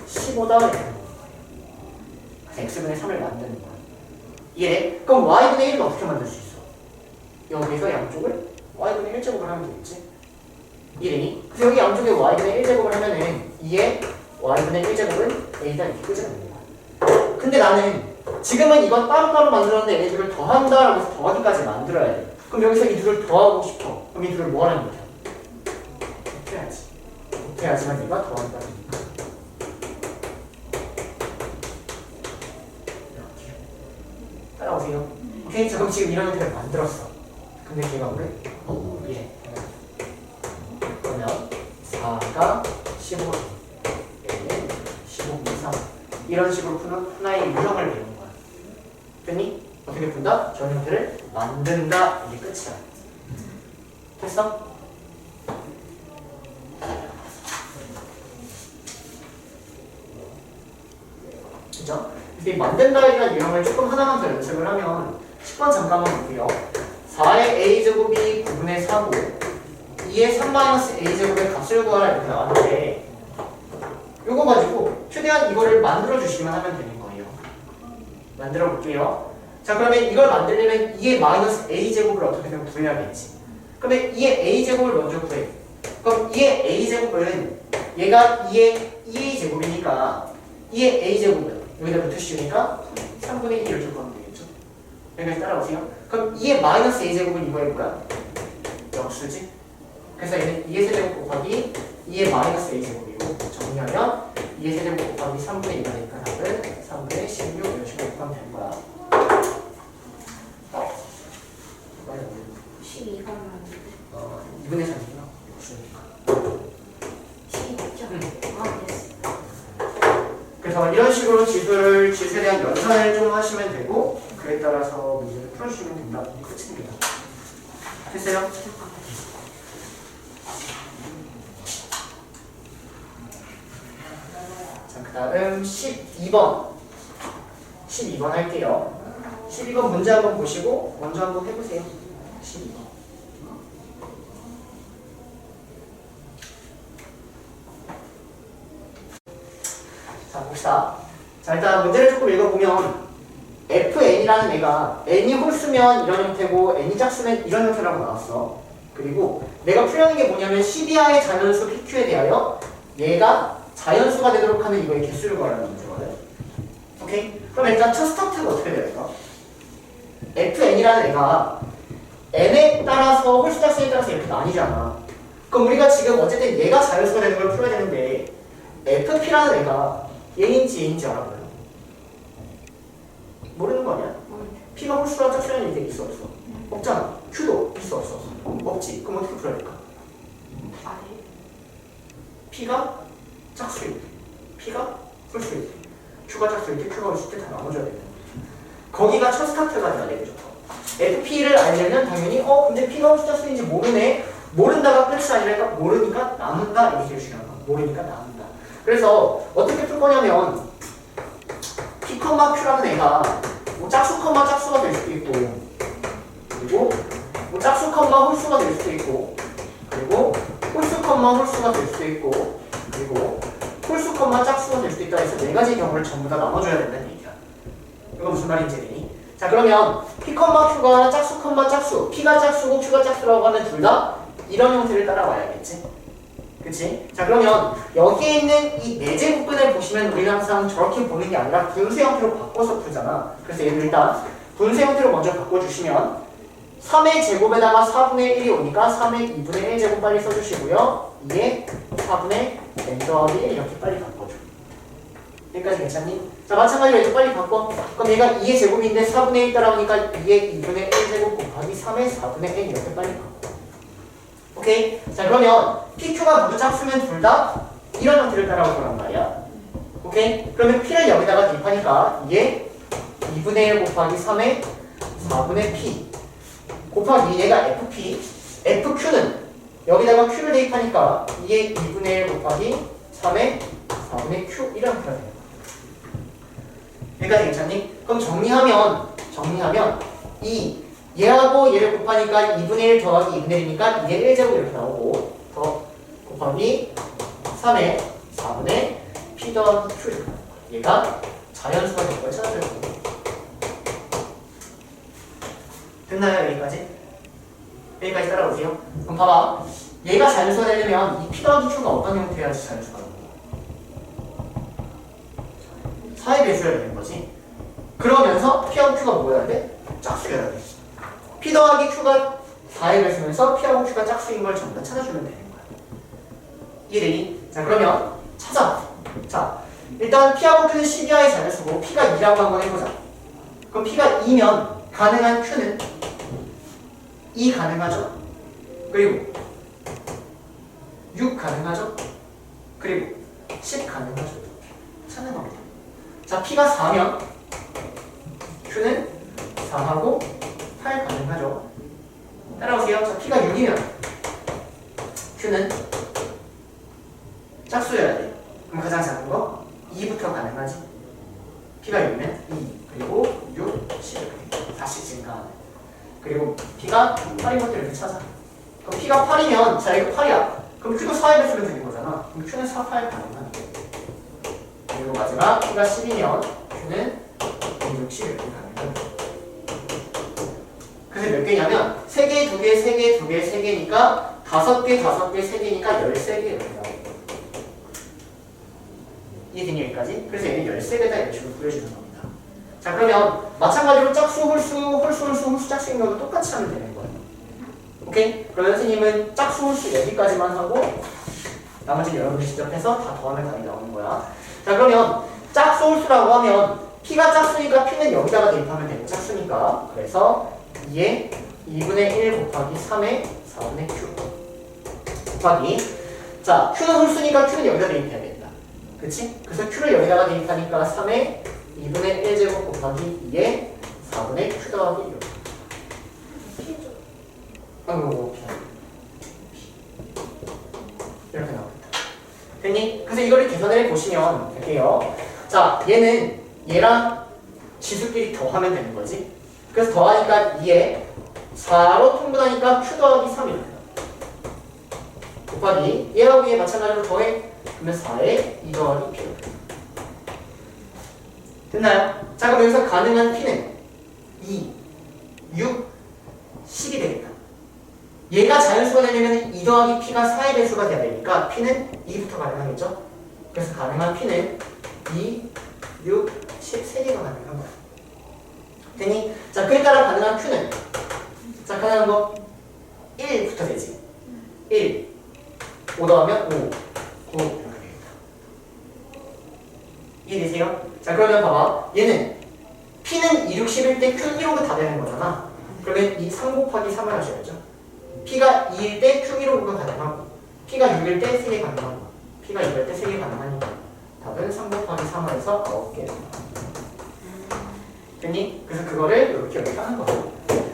15다 이렇게 되는 거야. 그래서 x분의 3을 만드는 거야. 이해? 그럼 y분의 1은 어떻게 만들 수 있어? 여기서 양쪽을 y분의 1제곱을 하면 되겠지? 이해되니? 그래서 여기 양쪽에 y분의 1제곱을 하면은 2에 y분의 1제곱을 a다 이렇게 끄집어내는 거야. 근데 나는 지금은 이건 따로따로 만들었는데 얘네들을 더한다라고 해서 더하기까지 만들어야 돼. 그럼 여기서 이 둘을 더하고 싶어. 그럼 이 둘을 뭐 하는 거야? 못해야지. 못해야지만 얘가 더한다. 이렇게. 따라오세요. 오케이? 자, 그럼 지금 이런 형태를 만들었어. 근데 걔가 뭐래? 예. 그러면 4가 15, 15 이상 이런 식으로 푸는 하나의 유형을 배우는 거야. 됐니? 어떻게 푼다? 저런 형태를 만든다. 이게 끝이야. 됐어? 그죠? 그래서 이 만든다에 대한 유형을 조금 하나만 더 연습을 하면 10번 잠깐만 볼게요. 4의 a제곱이 9분의 4고 2의 3-a제곱의 값을 구하라 이렇게 나왔는데 요거 가지고 최대한 이거를 만들어 주시기만 하면 되는 거예요. 만들어 볼게요. 자, 그러면 이걸 만들려면 2의 마이너스 a제곱을 어떻게든 구해야겠지. 그러면 2의 a제곱을 먼저 구해. 그럼 2의 a제곱은 얘가 2의 2a제곱이니까 2의 a제곱은 여기다 루트 씌우니까 3분의 2 이렇게 구하면 되겠죠. 여기까지 따라오세요. 그럼 2의 마이너스 a제곱은 이거일 거야. 역수지. 그래서 얘는 2의 세제곱 곱하기 2의 마이너스 a제곱이고 정리하면 2의 세제곱 곱하기 3분의 2가 되니까 답은 3분의 16 이런 식으로 곱하면 되는 거야. 12번 나왔는데 2분의 3이구나. 역수니까. 12죠? 아, 됐어. 그래서 이런 식으로 지수에 대한 연산을 좀 하시면 되고 그에 따라서 문제를 풀어주시면 된다. 끝입니다. 됐어요? 자, 그 다음 12번 12번 할게요. 12번 문제 한번 보시고 먼저 한번 해보세요. 12번 자, 봅시다. 자, 일단 문제를 조금 읽어보면 fn이라는 애가 n이 홀수면 이런 형태고 n이 짝수면 이런 형태라고 나왔어. 그리고 내가 풀려는 게 뭐냐면 12하의 자연수 pq에 대하여 얘가 자연수가 되도록 하는 이거의 개수를 구하라는 문제거든. 오케이? 그럼 일단 첫 스타트가 어떻게 될까? fn이라는 애가 n에 따라서 홀수 짝수에 따라서 이렇게 나뉘잖아. 그럼 우리가 지금 어쨌든 얘가 자연수가 되는 걸 풀어야 되는데 fp라는 애가 얘인지 얘인지 알아봐요. 모르는 거 아니야? p가 홀수랑 짝수라는 이제 있어 없어? 없잖아. q도 있어 없어? 없지. 그럼 어떻게 풀어야 될까? p가 짝수일 때, p가 홀수일 때, q가 짝수일 때, q가 홀수일 때 다 나눠줘야 된다. 거기가 첫 스타트가 돼야 되겠죠. fp를 알려면 당연히 근데 p가 홀수 짝수인지 모르네. 모른다가 끝이 아니라 모르니까 남는다. 이게 제일 중요한 거. 모르니까 남는다. 그래서 어떻게 풀 거냐면 p, q라는 애가 뭐 짝수, 짝수가 될 수도 있고 그리고 뭐 짝수, 홀수가 될 수도 있고 그리고 홀수, 홀수가 될 수도 있고 그리고 홀수, 짝수가 될 수도 있다 해서 네 가지 경우를 전부 다 나눠줘야 된다는 얘기야. 이거 무슨 말인지 되니? 자, 그러면 p, q가 짝수, 짝수 p가 짝수고 q가 짝수라고 하면 둘 다 이런 형태를 따라와야겠지? 그치? 자, 그러면 여기에 있는 이 네 제곱근을 보시면 우리가 항상 저렇게 보는 게 아니라 분수 형태로 바꿔서 풀잖아. 그래서 얘를 일단 분수 형태로 먼저 바꿔주시면 3의 제곱에다가 4분의 1이 오니까 3의 2분의 1제곱 빨리 써주시고요. 2의 4분의 n 더하기 1 이렇게 빨리 바꿔줘. 여기까지 괜찮니? 자, 마찬가지로 이렇게 빨리 바꿔. 그럼 얘가 2의 제곱인데 4분의 1 따라오니까 2의 2분의 1제곱 곱하기 3의 4분의 n 이렇게 빨리 바꿔. 오케이? 자, 그러면 PQ가 모두 짝수면 둘 다 이런 형태를 따라올 거란 말이야. 오케이? 그러면 P를 여기다가 대입하니까 이게 2분의 1 곱하기 3의 4분의 P 곱하기 얘가 FP FQ는 여기다가 Q를 대입하니까 이게 2분의 1 곱하기 3의 4분의 Q 이런 형태가 돼요. 여기까지 괜찮니? 그럼 정리하면 이 얘하고 얘를 곱하니까 2분의 1 더하기 2분의 1이니까 이게 1제곱 이렇게 나오고 더 곱하기 3의 4분의 P 더하기 Q 이렇게 나오고 얘가 자연수가 될 걸 찾아줘야 돼요. 됐나요? 여기까지? 여기까지 따라오세요. 그럼 봐봐. 얘가 자연수가 되려면 이 P 더하기 Q가 어떤 형태여야지 자연수가 되는 거야? 4의 배수여야 되는 거지. 그러면서 P하고 Q가 뭐여야 돼? 짝수여야 돼. P 더하기 Q가 4의 배수면서 P하고 Q가 짝수인 걸 전부 다 찾아주면 되는 거야. 이해되니? 자, 그러면 찾아. 자, 일단 P하고 Q는 12하의 자연수고 P가 2라고 한번 해보자. 그럼 P가 2면 가능한 Q는 2 가능하죠? 그리고 6 가능하죠? 그리고 10 가능하죠? 찾는 겁니다. 자, P가 4면 Q는 4하고 8 가능하죠? 따라오세요. 자, P가 6이면 Q는 짝수여야 돼. 그럼 가장 작은 거 2부터 가능하지? P가 6이면 2 그리고 6, 10 4씩 증가하는 그리고 P가 8인 것도 이렇게 찾아. 그럼 P가 8이면 자 이거 8이야. 그럼 Q도 4에 쓰면 되는 거잖아. 그럼 Q는 4, 8 가능한. 그리고 마지막 P가 10이면 Q는 2, 6, 10 이렇게 가능한. 그래서 몇 개냐면 3개, 2개, 3개, 2개, 3개니까 5개, 5개, 3개니까 13개 이렇게 나오고. 이해되니 여기까지? 그래서 얘는 13개다 이런 식으로 보여주는 겁니다. 자 그러면 마찬가지로 짝수, 홀수, 홀수, 홀수, 홀수, 짝수인 경우 똑같이 하면 되는 거예요. 오케이? 그러면 선생님은 짝수, 홀수 여기까지만 하고 나머지는 여러분이 직접 해서 다 더하면 답이 나오는 거야. 자 그러면 짝수, 홀수라고 하면 P가 짝수니까 P는 여기다가 대입하면 되는 짝수니까 그래서 2에 2분의 1 곱하기 3의 4분의 Q 곱하기 자 Q는 홀수니까 Q는 여기다 대입해야 된다. 그치? 그래서 Q를 여기다가 대입하니까 3의 2분의 1제곱 곱하기 2의 4분의 Q 더하기 6 아이고 이렇게 나옵니다. 됐니? 그래서 이거를 계산을 해보시면 될게요. 자 얘는 얘랑 지수끼리 더하면 되는 거지. 그래서 더하니까 2에 4로 통분하니까 Q 더하기 3이 돼요. 곱하기 얘하고 얘 마찬가지로 더해. 그러면 4에 2 더하기 P. 됐나요? 자 그럼 여기서 가능한 P는 2, 6, 10이 되겠다. 얘가 자연수가 되려면 2 더하기 P가 4의 배수가 돼야 되니까 P는 2부터 가능하겠죠? 그래서 가능한 P는 2, 6, 10, 3개가 가능한 거야. 됐니? 자 그에 따라 가능한 Q는 자 가능한 거 1부터 되지. 1, 5 더하면 5, 9 이렇게 되겠다. 이해되세요? 자 그러면 봐봐 얘는 P는 2, 6, 10일 때 Q 1호가 다 되는 거잖아. 그러면 이 3 곱하기 3을 하셔야죠. P가 2일 때 Q 1호가 가능하고 P가 6일 때 3개 가능하고 P가 2일 때 3개 가능하니까 답은 3 곱하기 3을 해서 9개. 됐니? 그래서 그거를 이렇게 여기 하는 거야.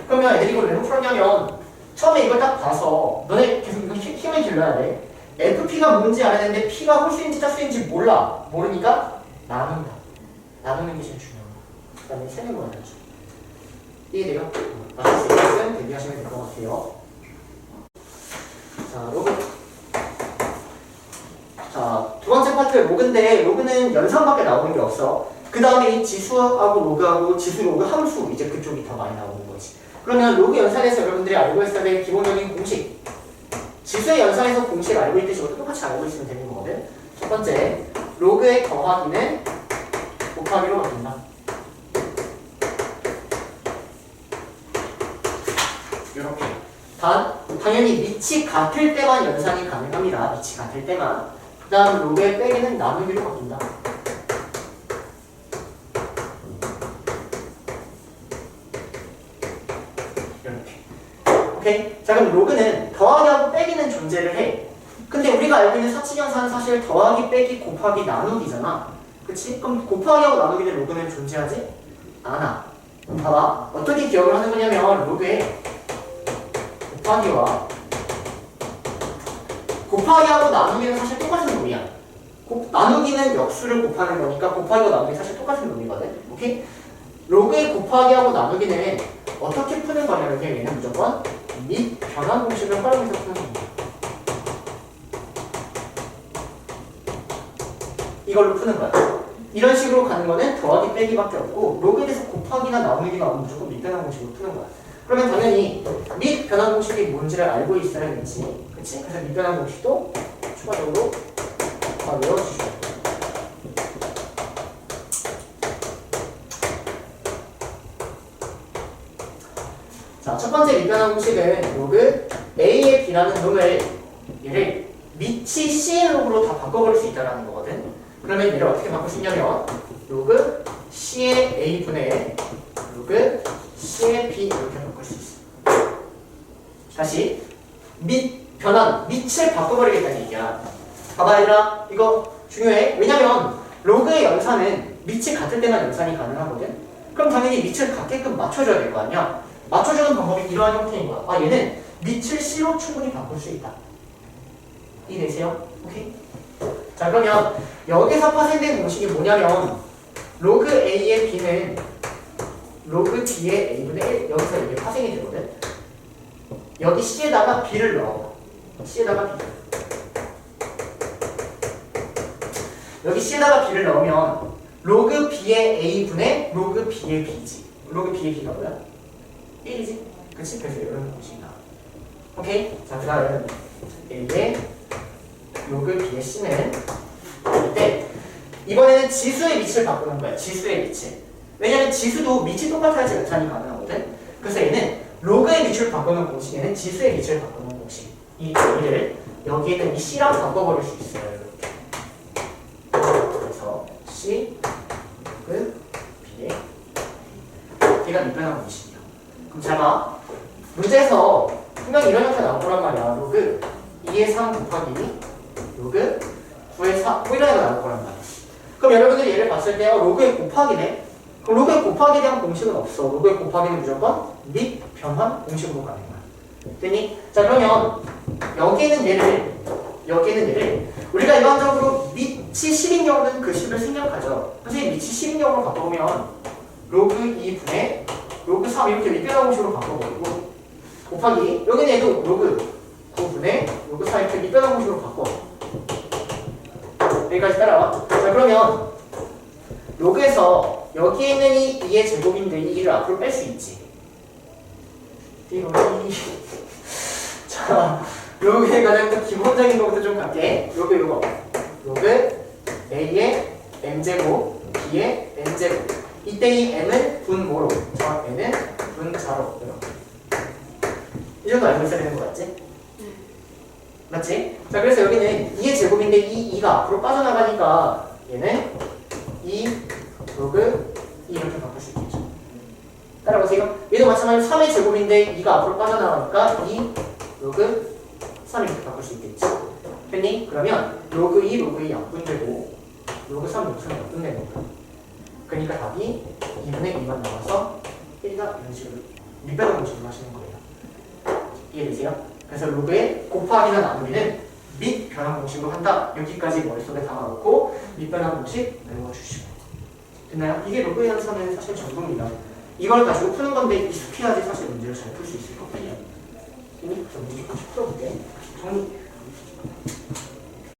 그러면 애들이 이걸 왜 풀었냐면 처음에 이걸 딱 봐서 너네 계속 이거 힘을 길러야 돼. FP가 뭔지 알아야 되는데 P가 홀수인지 짝수인지 몰라. 모르니까 나눈다. 나누는 게 제일 중요한 거야. 그 다음에 세는 거야. 이해돼요? 마치 세는 대비하시면 될 것 같아요. 자, 로그. 자, 두 번째 파트 로그인데 로그는 연산밖에 나오는 게 없어. 그 다음에 이 지수하고 로그하고 지수 로그 함수 이제 그쪽이 더 많이 나오는 거지. 그러면 로그 연산에서 여러분들이 알고 있어야 될 기본적인 공식. 지수의 연산에서 공식 알고 있듯이 이것도 똑같이 알고 있으면 되는 거거든. 첫 번째, 로그의 더하기는 곱하기로 바뀐다. 이렇게. 당연히 밑이 같을 때만 연산이 가능합니다. 밑이 같을 때만. 그 다음 로그의 빼기는 나누기로 바뀐다. 오케이? 자 그럼 로그는 더하기하고 빼기는 존재를 해. 근데 우리가 알고 있는 사칙연산은 사실 더하기, 빼기, 곱하기, 나누기잖아. 그치? 그럼 곱하기하고 나누기는 로그는 존재하지 않아. 봐봐. 어떻게 기억을 하는 거냐면 로그에 곱하기하고 나누기는 사실 똑같은 놈이야. 나누기는 역수를 곱하는 거니까 곱하기하고 나누기 사실 똑같은 놈이거든. 오케이? 로그의 곱하기하고 나누기는 어떻게 푸는 거냐면 얘는 무조건 및 변환 공식을 활용해서 푸는 겁니다. 이걸로 푸는 거야. 이런 식으로 가는 거는 더하기 빼기밖에 없고 로그에 대해서 곱하기나 나누기가 나오면 무조건 및 변환 공식으로 푸는 거야. 그러면 당연히 및 변환 공식이 뭔지를 알고 있어야겠지. 그치? 그래서 및 변환 공식도 추가적으로 다 외워주셔야 돼. 자, 첫 번째 밑변환 공식은 로그 A의 B라는 놈을 얘를 밑이 C의 로그로 다 바꿔버릴 수 있다는 거거든. 그러면 얘를 어떻게 바꿀 수 있냐면 로그 C의 A분의 로그 C의 B 이렇게 바꿀 수 있어. 다시 밑 변환, 밑을 바꿔버리겠다는 얘기야. 봐봐 얘들아, 이거 중요해. 왜냐면 로그의 연산은 밑이 같을 때만 연산이 가능하거든. 그럼 당연히 밑을 같게끔 맞춰줘야 될 거 아니야. 맞춰주는 방법이 이러한 형태인 거야. 아 얘는 밑을 C로 충분히 바꿀 수 있다. 이해되세요? 오케이? 자 그러면 여기서 파생된 공식이 뭐냐면 로그 A의 B는 로그 B의 A분의 1 여기서 이게 파생이 되거든. 여기 C에다가 B를 넣어. C에다가 B. 여기 C에다가 B를 넣으면 로그 B의 A분의 로그 B의 B지. 로그 B의 B가 뭐야? 1이지. 그치? 그래서 이런 공식이 나와. 오케이? 자, 그 다음 A의 로그 B의 C는 이때 이번에는 지수의 위치를 바꾸는 거야. 지수의 위치. 왜냐면 지수도 밑이 똑같아야지 계산이 가능하거든. 그래서 얘는 로그의 위치를 바꾸는 공식에는 지수의 위치를 바꾸는 공식. 이 A를 여기에는 이 C랑 바꿔버릴 수 있어요. 그래서 C 로그 B의 B가 밑변한 공식이야. 그럼 잘 봐. 문제에서 분명히 이런 형태 나올 거란 말이야. 로그 2의 3 곱하기 로그 9의 4 뭐 이런 애가 나올 거란 말이야. 그럼 여러분들이 얘를 봤을 때요. 로그의 곱하기네. 그럼 로그의 곱하기에 대한 공식은 없어. 로그의 곱하기는 무조건 밑 변환 공식으로 가는 거야. 됐니? 자, 그러면 여기는 얘를 우리가 일반적으로 밑이 10인 경우는 그 식을 생략하죠. 선생님 밑이 10인 경우로 바꿔보면 로그 2분의 로그 3 이렇게 밑변환 공식으로 바꿔버리고 곱하기 여기는 얘도 로그 9분의 로그 4 이렇게 밑변환 공식으로 바꿔. 여기까지 따라와. 자, 그러면 로그에서 여기에 있는 이 2의 제곱인데 이 2를 앞으로 뺄 수 있지. 자, 로그의 가장 기본적인 것부터 좀 갈게. 로그 이거. 로그 A의 M제곱, B의 N제곱. 이때 이 M은 분모로, 저 N은 분자로. 이 정도 알고 있어야 되는 거 맞지? 맞지? 자, 그래서 여기는 2의 제곱인데 이 2가 앞으로 빠져나가니까 얘는 2 로그 2 이렇게 바꿀 수 있겠죠. 따라오세요. 얘도 마찬가지로 3의 제곱인데 2가 앞으로 빠져나가니까 2 로그 3 이렇게 바꿀 수 있겠죠. 됐니? 그러면 로그 2 로그 2 약분되고 로그 3 로그 3 약분되는 거야. 그러니까 답이 2분의 2만 나와서 1과 이런 식으로 밑변환 공식으로 하시는 거예요. 이해되세요? 그래서 로그의 곱하기나 나누기는 밑 변환 공식으로 한다. 여기까지 머릿속에 담아놓고 밑 변환 공식 외워주시고. 됐나요? 이게 로그의 현상은 사실 전부입니다. 이걸 가지고 푸는 건데 익숙해야지 사실 문제를 잘 풀 수 있을 거거든요. 그래서 문제 좀 풀어볼게. 정리.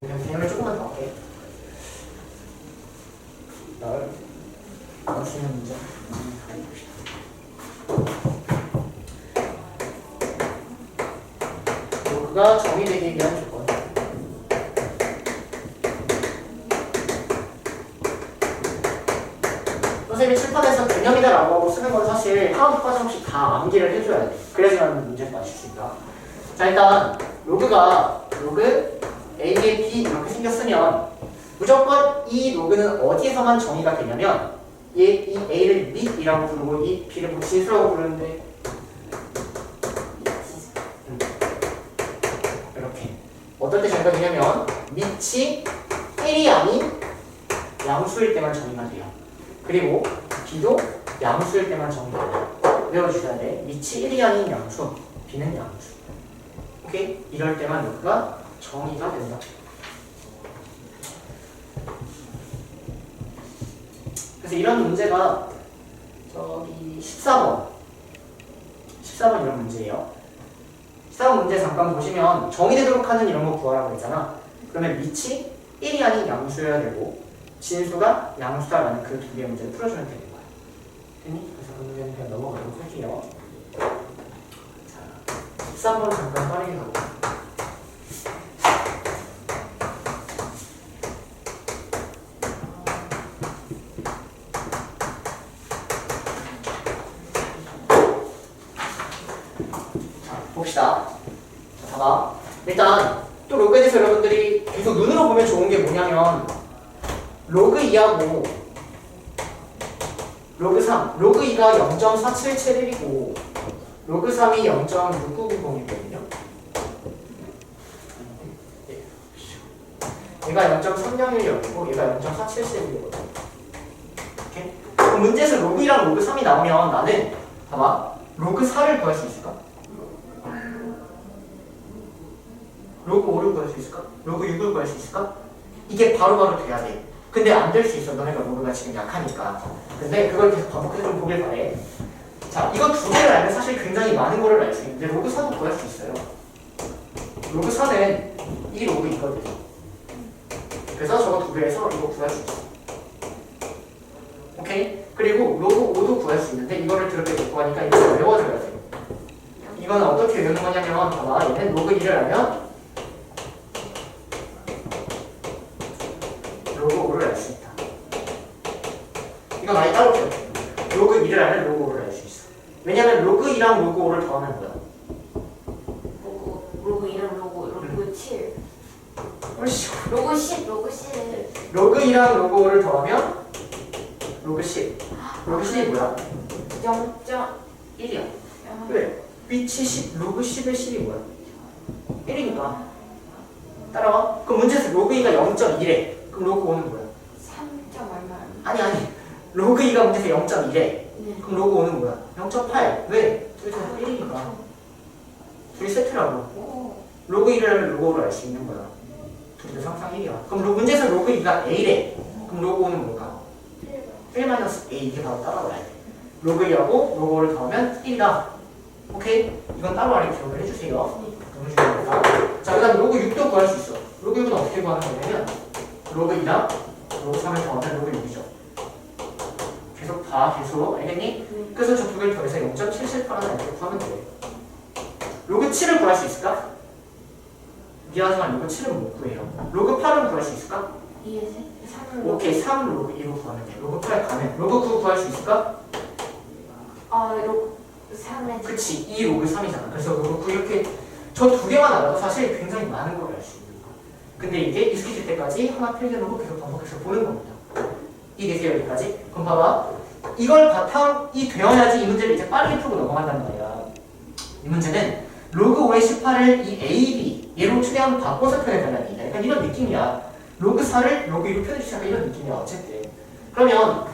그냥 개념을 조금만 더 할게. 나올 수 있는 문제. 로그가 정의되기 위한 조건. 선생님이 칠판에서 개념이다라고 하고 쓰는 건 사실 하나도 빠짐없이 다 암기를 해줘야 돼. 그래야지만 문제를 맞출 수 있다. 자, 일단 로그가 로그 A의 B 이렇게 생겼으면 무조건 이 로그는 어디에서만 정의가 되냐면 이 A를 밑이라고 부르고 이 B를 뭐 진수라고 부르는데 이렇게 어떨 때 정의가 되냐면 밑이 1이 아닌 양수일 때만 정의가 돼요. 그리고 B도 양수일 때만 정의가 돼요. 외워주셔야 돼. 밑이 1이 아닌 양수, B는 양수. 오케이? 이럴 때만 로그가 정의가 된다. 그래서 이런 문제가 저기 14번 이런 문제예요. 14번 문제 잠깐 보시면 정의되도록 하는 이런 거 구하라고 했잖아. 그러면 밑이 1이 아닌 양수여야 되고 진수가 양수다라는 그 두 개의 문제를 풀어주면 되는 거야. 됐니? 그래서 그 문제는 그냥 넘어가도록 할게요. 자, 13번 잠깐 빠르게 가볼게요. 봅시다. 자, 봐봐. 일단 또 로그에 대해서 여러분들이 계속 눈으로 보면 좋은 게 뭐냐면 로그 2하고 로그 3, 로그 2가 0.4771이고 로그 3이 0.6990이거든요. 얘가 0.301이었고 얘가 0.4771이거든. 오케이? 그럼 문제에서 로그 2랑 로그 3이 나오면 나는 봐봐. 로그 4를 구할 수 있을까? 로그 5를 구할 수 있을까? 로그 6을 구할 수 있을까? 이게 바로바로 돼야 돼. 근데 안 될 수 있어. 너네가 로그가 지금 약하니까. 근데 그걸 계속 반복해서 좀 보길 바래. 자, 이거 두 개를 알면 사실 굉장히 많은 거를 알 수 있는데 로그 4도 구할 수 있어요. 로그 4는 이 로그 이거든. 그래서 저거 두 개에서 이거 구할 수 있어. 오케이? 그리고 로그 5도 구할 수 있는데 이거를 들을 때 구하니까 이거 외워줘야 돼. 이건 어떻게 외우는 거냐면 봐봐. 얘는 로그 2를 알면 로그 5를 알 수 있다. 이건 아예 따로 기억해. 로그 2를 알면 로그 5를 알 수 있어. 왜냐면 로그 2랑 로그 5를 더하면 뭐야? 로그 1은 로그 7. 훨씬 로그 10, 로그 10. 로그 2랑 로그 5를 더하면 로그 10. 로그 10이 뭐야? 0.1이요. 왜? 위치 10, 로그 10의 10이 뭐야? 1이니까. 따라와. 그럼 문제에서 로그 2가 0.1에. 그럼 로그 5는 뭐야? 3. 얼마? 아니. 로그 2가 문제에서 0.1에. 네. 그럼 로그 5는 뭐야? 0.8. 왜? 둘이 다 1이니까. 둘이 세트라고. 오. 로그 1을 하면 로그 5를 알 수 있는 거야. 둘이 다 항상 1이야. 그럼 문제에서 로그 2가 A래. 그럼 로그 5는 뭘까? 1-A. 이게 바로 따라와야 돼. 로그 2하고 로그 5를 더하면 1이다. 오케이? 이건 따로하게 기억을 해주세요. 너무 중요합니다. 자, 그 다음 로그 6도 구할 수 있어. 로그 6은 어떻게 구하는 거냐면 로그 2랑 로그 3을 더하면 로그 6이죠. 계속 봐, 계속. 알겠니? 그래서 저 두 개를 더해서 0.778 이렇게 구하면 돼. 로그 7을 구할 수 있을까? 미안하지만 로그 7은 못 구해요. 로그 8은 구할 수 있을까? 2에 3을 오케이, 3 로그 2로 구하면 돼. 로그 8 가면. 로그 9 구할 수 있을까? 로그 3에 그치, 2 로그 3이잖아. 그래서 로그 9 이렇게 저 두 개만 알아도 사실 굉장히 많은 걸 알 수 있는 거야. 근데 이게 익숙해질 때까지 하나 필기해놓고 계속 반복해서 보는 겁니다. 이해되세요, 여기까지? 그럼 봐봐. 이걸 바탕이 되어야지 이 문제를 이제 빠르게 풀고 넘어간단 말이야. 이 문제는 로그 5의 18을 이 A, B 얘로 최대한 바꿔서 표현해달라는 얘기야. 약간 이런 느낌이야. 로그 4를 로그 2로 표현해주시면 이런 느낌이야. 어쨌든. 그러면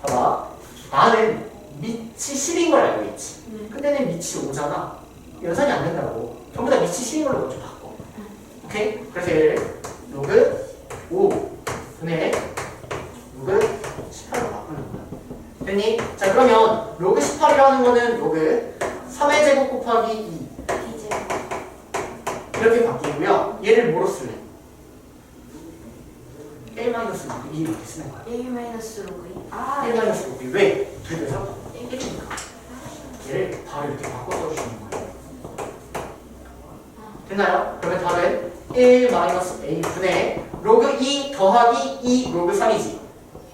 봐봐. 나는 밑이 10인 걸 알고 있지. 근데 내 밑이 5잖아. 연산이 안 된다고. 전부 다 밑이 10인 걸로 먼저 바꿔. 오케이? 그래서 얘를 로그 5 분의 로그 18로 바꾸는 거야. 됐니? 자, 그러면 로그 18이라는 거는 로그 3의 제곱 곱하기 2 이렇게 바뀌고요. 얘를 뭐로 쓸래? 1 마이너스 로그 2 이렇게 쓰는 거야. 1 마이너스 로그 2. 1 마이너스 로그 2. 왜? 두 개에서 1이니까. 얘를 바로 이렇게 바꿔 써주시는 거예요. 됐나요? 그러면 답은 1 마이너스 A 분의 로그 2 더하기 2 로그 3이지.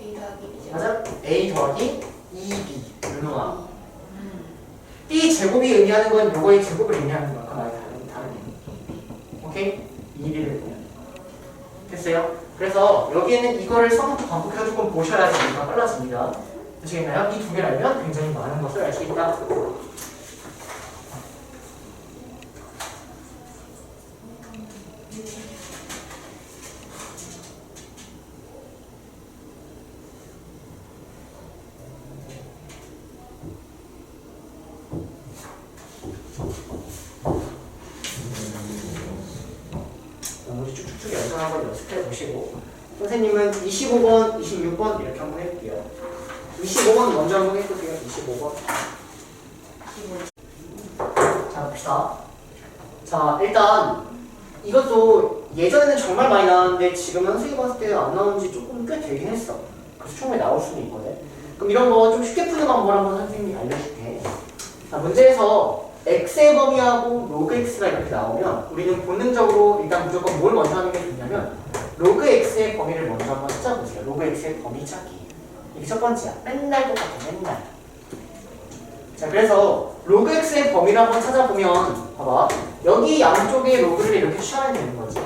A 더하기 B죠. 맞아? A 더하기 2B 윤호아. B 제곱이 의미하는 건 요거의 제곱을 의미하는 거야. 많이 다른 의미. 오케이? 2B를 보면 됐어요? 그래서 여기에는 이거를 성격도 반복해서 조금 보셔야지 이해가 빨라집니다. 되시겠나요? 이 두 개를 알면 굉장히 많은 것을 알 수 있다. 나머지 쭉쭉쭉 연습 한번 연습해 보시고 선생님은 25번, 26번 이렇게 한번 해볼게요. 25번 먼저 한번 해보세요. 25번. 자, 봅시다. 자, 일단 이것도 예전에는 정말 많이 나왔는데 지금은 선생님 봤을 때 안 나온 지 조금 꽤 되긴 했어. 그래서 충분히 나올 수는 있거든. 그럼 이런 거 좀 쉽게 푸는 방법 한번 선생님이 알려줄게. 자, 문제에서 x의 범위하고 로그 x가 이렇게 나오면 우리는 본능적으로 일단 무조건 뭘 먼저 하는 게 좋냐면 로그 x의 범위를 먼저 한번 찾아보세요. 로그 x의 범위 찾기. 이게 첫 번째야. 맨날 똑같아. 맨날. 자, 그래서 로그 x의 범위를 한번 찾아보면 봐봐. 여기 양쪽에 로그를 이렇게 취하면 되는 거지.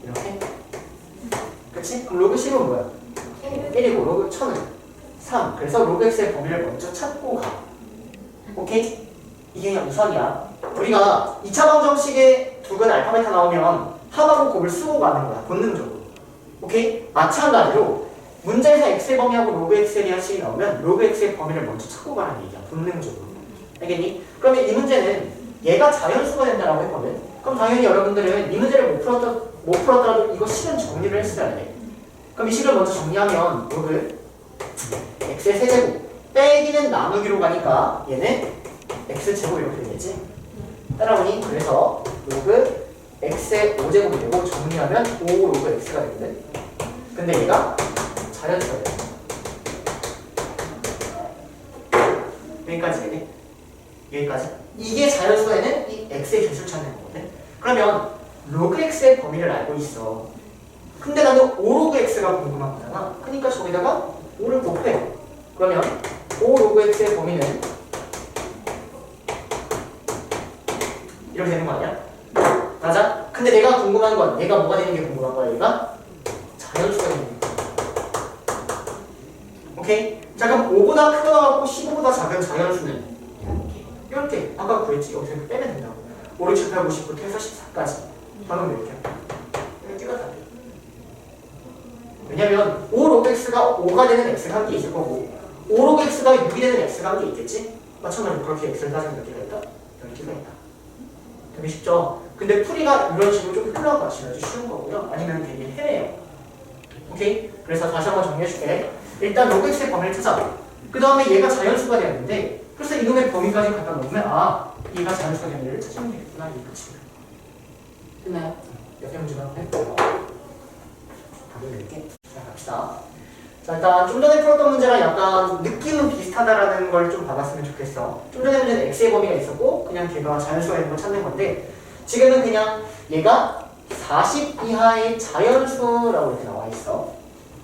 이렇게. 그치? 그럼 로그 10은 뭐야? 1이고 로그 1000은 3. 그래서 로그 x의 범위를 먼저 찾고 가. 오케이? 이게 그냥 우선이야. 우리가 2차 방정식에 두근 알파베타 나오면 합하고 곱을 쓰고 가는 거야. 본능적으로. 오케이? 마찬가지로 문제에서 x의 범위하고 로그 x에 대한 식이 나오면 로그 x의 범위를 먼저 찾고 가는 얘기야. 본능적으로. 알겠니? 그러면 이 문제는 얘가 자연수가 된다라고 했거든. 그럼 당연히 여러분들은 이 문제를 못 풀었더라도 이거 식은 정리를 했어야 돼. 그럼 이 식을 먼저 정리하면 로그 x의 세제곱 빼기는 나누기로 가니까 얘는 x제곱 이렇게 되겠지. 따라보니 그래서 로그 x의 5제곱이 되고 정리하면 5 로그 x가 되거든. 근데 얘가 자연수가 돼. 여기까지 되네. 여기까지. 이게 자연수가 되는 이 x의 개수를 찾는 거거든. 그러면 로그 x의 범위를 알고 있어. 근데 나는 5 로그 x가 궁금한 거잖아. 그러니까 저기다가 5를 곱해. 그러면 5 로그 x의 범위는 이렇게 되는 거 아니야? 맞아? 근데 내가 궁금한 건 얘가 뭐가 되는 게 궁금한 거야. 얘가 자연수가 되는 게. 오케이? 자 그럼 5보다 크거나 15보다 작은 자연수는 이렇게 아까 구했지? 여기서 빼면 된다고. 5, 6, 7, 8, 9, 10부터 해서 14까지 방금 이렇게 이렇게가 다 돼. 왜냐면 5 로그 x가 5가 되는 x가 한 개 있을 거고 5 로그 x가 6이 되는 x가 한 개 있겠지? 마찬가지로 그렇게 x를 따지면 몇 개가 있다? 10개가 있다. 되게 쉽죠? 근데 풀이가 이런 식으로 좀 흘러가시면 쉬운 거고요. 아니면 되게 헤매요. 오케이? 그래서 다시 한번 정리해줄게. 일단 로그 x의 범위를 찾아. 그 다음에 얘가 자연수가 되었는데 그래서 이놈의 범위까지 갖다 놓으면 아 얘가 자연수가 되는 얘를 찾으면 되겠구나. 이게 끝이에요. 됐나요? 옆에 문제만 해볼게요. 답을 낼게. 자 갑시다. 자 일단 좀 전에 풀었던 문제랑 약간 느낌은 비슷하다라는 걸 좀 받았으면 좋겠어. 좀 전에 문제는 x의 범위가 있었고 그냥 걔가 자연수가 되는 걸 찾는 건데 지금은 그냥 얘가 40 이하의 자연수라고 이렇게 나와 있어.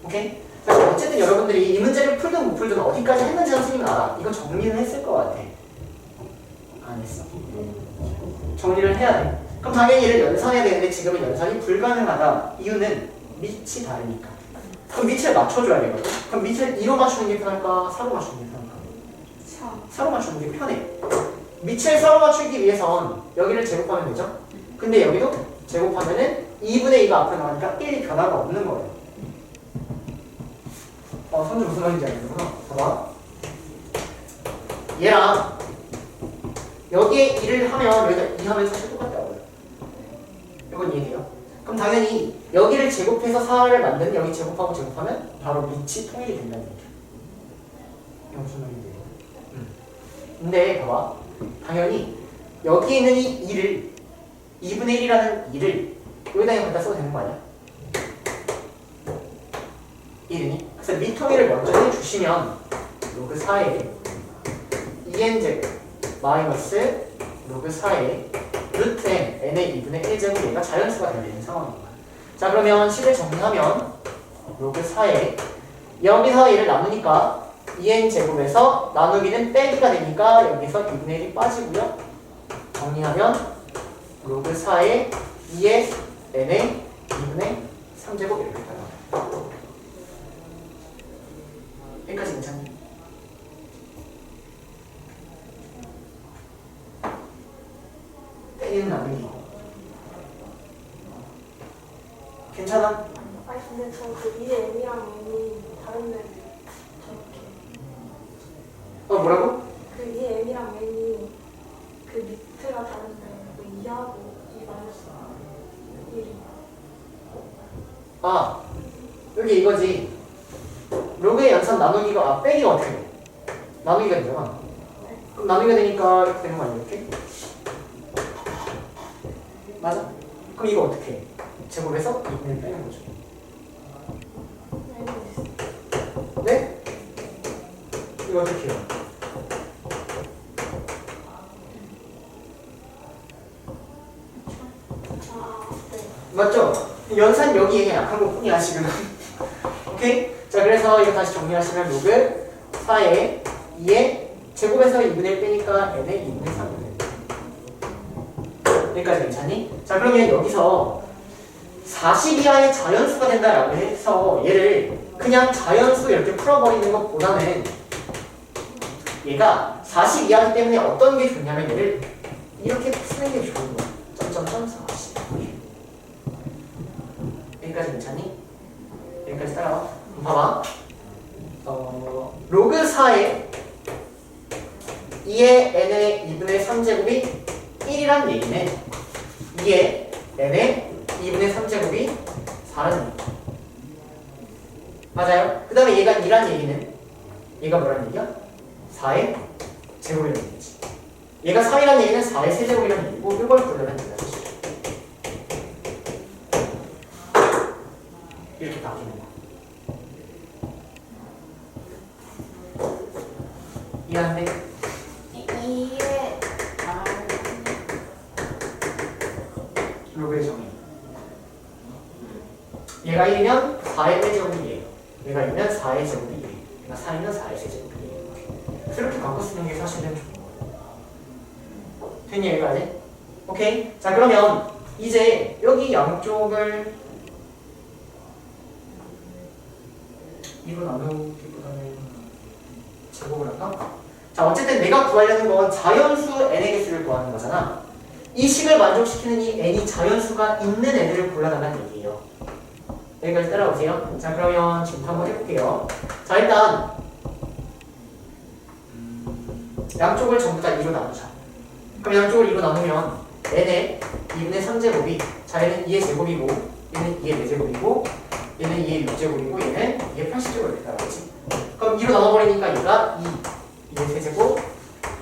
오케이? 그래서 어쨌든 여러분들이 이 문제를 풀든 못 풀든 어디까지 했는지 선생님은 알아. 이거 정리는 했을 것 같아. 안 했어. 정리를 해야 돼. 그럼 당연히 얘를 연산해야 되는데 지금은 연산이 불가능하다. 이유는 밑이 다르니까. 그럼 밑을 맞춰줘야 되거든. 그럼 밑을 2로 맞추는 게 편할까? 4로 맞추는 게 편할까? 4로 맞추는 게 편해. 밑을 4로 맞추기 위해선 여기를 제곱하면 되죠? 근데 여기도 제곱하면은 2분의 2가 앞으로 나가니까 1이 변화가 없는 거예요. 선주 무슨 말인지 알겠구나. 봐봐. 얘랑 여기에 2를 하면 여기다 2 하면 사실 똑같다고요. 이건 이해돼요? 그럼 당연히 여기를 제곱해서 4를 만드는 여기 제곱하고 제곱하면 바로 밑이 통일이 된다는 얘기야. 이게 무슨 말인지 이해돼요? 근데 봐봐. 당연히 여기 있는 이 2를 2분의 1이라는 2를 여기다 갖다 써도 되는 거 아니야? 1이니? 그래서 밑통일을 먼저 해주시면 로그 4에 2n제곱 마이너스 로그 4에 루트 n, n의 2분의 1제곱 얘가 자연수가 되는 상황입니다. 자 그러면 식을 정리하면 로그 4에 여기서 얘를 나누니까 2n제곱에서 나누기는 빼기가 되니까 여기서 2분의 1이 빠지고요. 정리하면 로그 4에 2의 n의 2분의 3제곱 이렇게 나와요. 여기까지 괜찮니? 때리는 나누기 괜찮아? 아니 근데 저 그 위에 M이랑 N이 다른데 저렇게 뭐라고? 그 위에 M이랑 N이 그 밑에가 다른데 그 2하고 2 마이너스 1이 아 여기 이거지. 로그의 연산 나누기가 빼기가 어떻게 돼? 나누기가 되잖아. 그럼 나누기가 되니까 이렇게 되는 거 아니야? 이렇게? 맞아? 그럼 이거 어떻게 해? 제곱해서 2분의 1 빼는 거죠. 네? 이거 어떻게 해요? 맞죠? 연산 여기에 약한 것 뿐이야 지금. 오케이? 자 그래서 이거 다시 정리하시면 로그 4에 2에 제곱에서 2분의 1 빼니까 n의 2분의 3분의 1. 여기까지 괜찮니? 자 그러면 여기서 40 이하의 자연수가 된다라고 해서 얘를 그냥 자연수 이렇게 풀어버리는 것보다는 얘가 40 이하이기 때문에 어떤 게 좋냐면 얘를 이렇게 쓰는 게 좋은 거야. 점점점 40. 여기까지 괜찮니? 여기까지 따라와. 봐봐. 로그 4에 2의 n의 2분의 3제곱이 1이란 얘기는 2에 n의 2분의 3제곱이 4라는 얘기죠. 맞아요? 그 다음에 얘가 2란 얘기는 얘가 뭐라는 얘기야? 4의 제곱이라는 얘기지. 얘가 3이란 얘기는 4의 세제곱이라는 얘기고 이걸 구하려는 얘기야. 이렇게 바뀌는 거야. 이해한데? 이게 요거의 정의. 얘가 1이면 4의 제곱이 2예요. 얘가 2면 4의 제곱이 2예요. 얘가 4이면 4의 세제곱이 2예요. 그래서 이렇게 바꿔 쓰는 게 사실은 좋은 거예요. 됐니 여기까지? 오케이? 자 그러면 이제 여기 양쪽을 2로 나누기보다는 제곱을 할까? 자 어쨌든 내가 구하려는 건 자연수 n의 개수를 구하는 거잖아. 이 식을 만족시키는 이 n이 자연수가 있는 애들을 골라달라는 얘기예요. 여기까지 따라오세요. 자 그러면 지금 한번 해볼게요. 자 일단 양쪽을 전부 다 2로 나누자. 그럼 양쪽을 2로 나누면 n의 2분의 3제곱이 자 얘는 2의 제곱이고 얘는 2의 4제곱이고 얘는 2의 6제곱이고 얘는 2의 80제곱 이렇게 따라오지. 그럼 2로 나눠버리니까 얘가 2의 세제곱,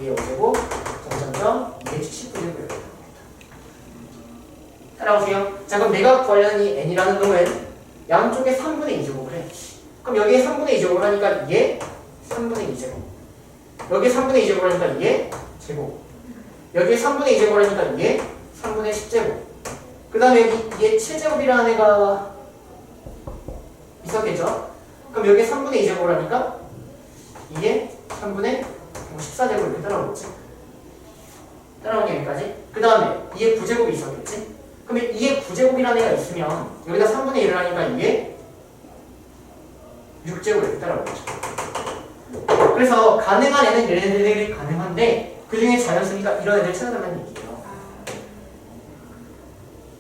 2의 5제곱, 점점점 2의 79제곱 이렇게 따라옵니다. 따라오세요. 자 그럼 내가 구하려는 이 n이라는 놈은 양쪽에 3분의 2제곱을 해. 그럼 여기에 3분의 2제곱을 하니까 2의 3분의 2제곱. 여기에 3분의 2제곱을 하니까 2의 제곱. 여기에 3분의 2제곱을 하니까 2의 3분의 10제곱. 그 다음에 여기 2의 7제곱이라는 애가 있었겠죠? 그럼 여기에 3분의 2제곱을 하니까 2의 3분의 14제곱 이렇게 따라오겠지? 따라오니 여기까지? 그 다음에 2의 9제곱이 있었겠지? 그러면 2의 9제곱이라는 애가 있으면 여기다 3분의 1을 하니까 2의 6제곱 이렇게 따라오겠죠? 그래서 가능한 애는 얘네들이 가능한데 그 중에 자연수니까 이런 애들 찾아달라는 얘기예요.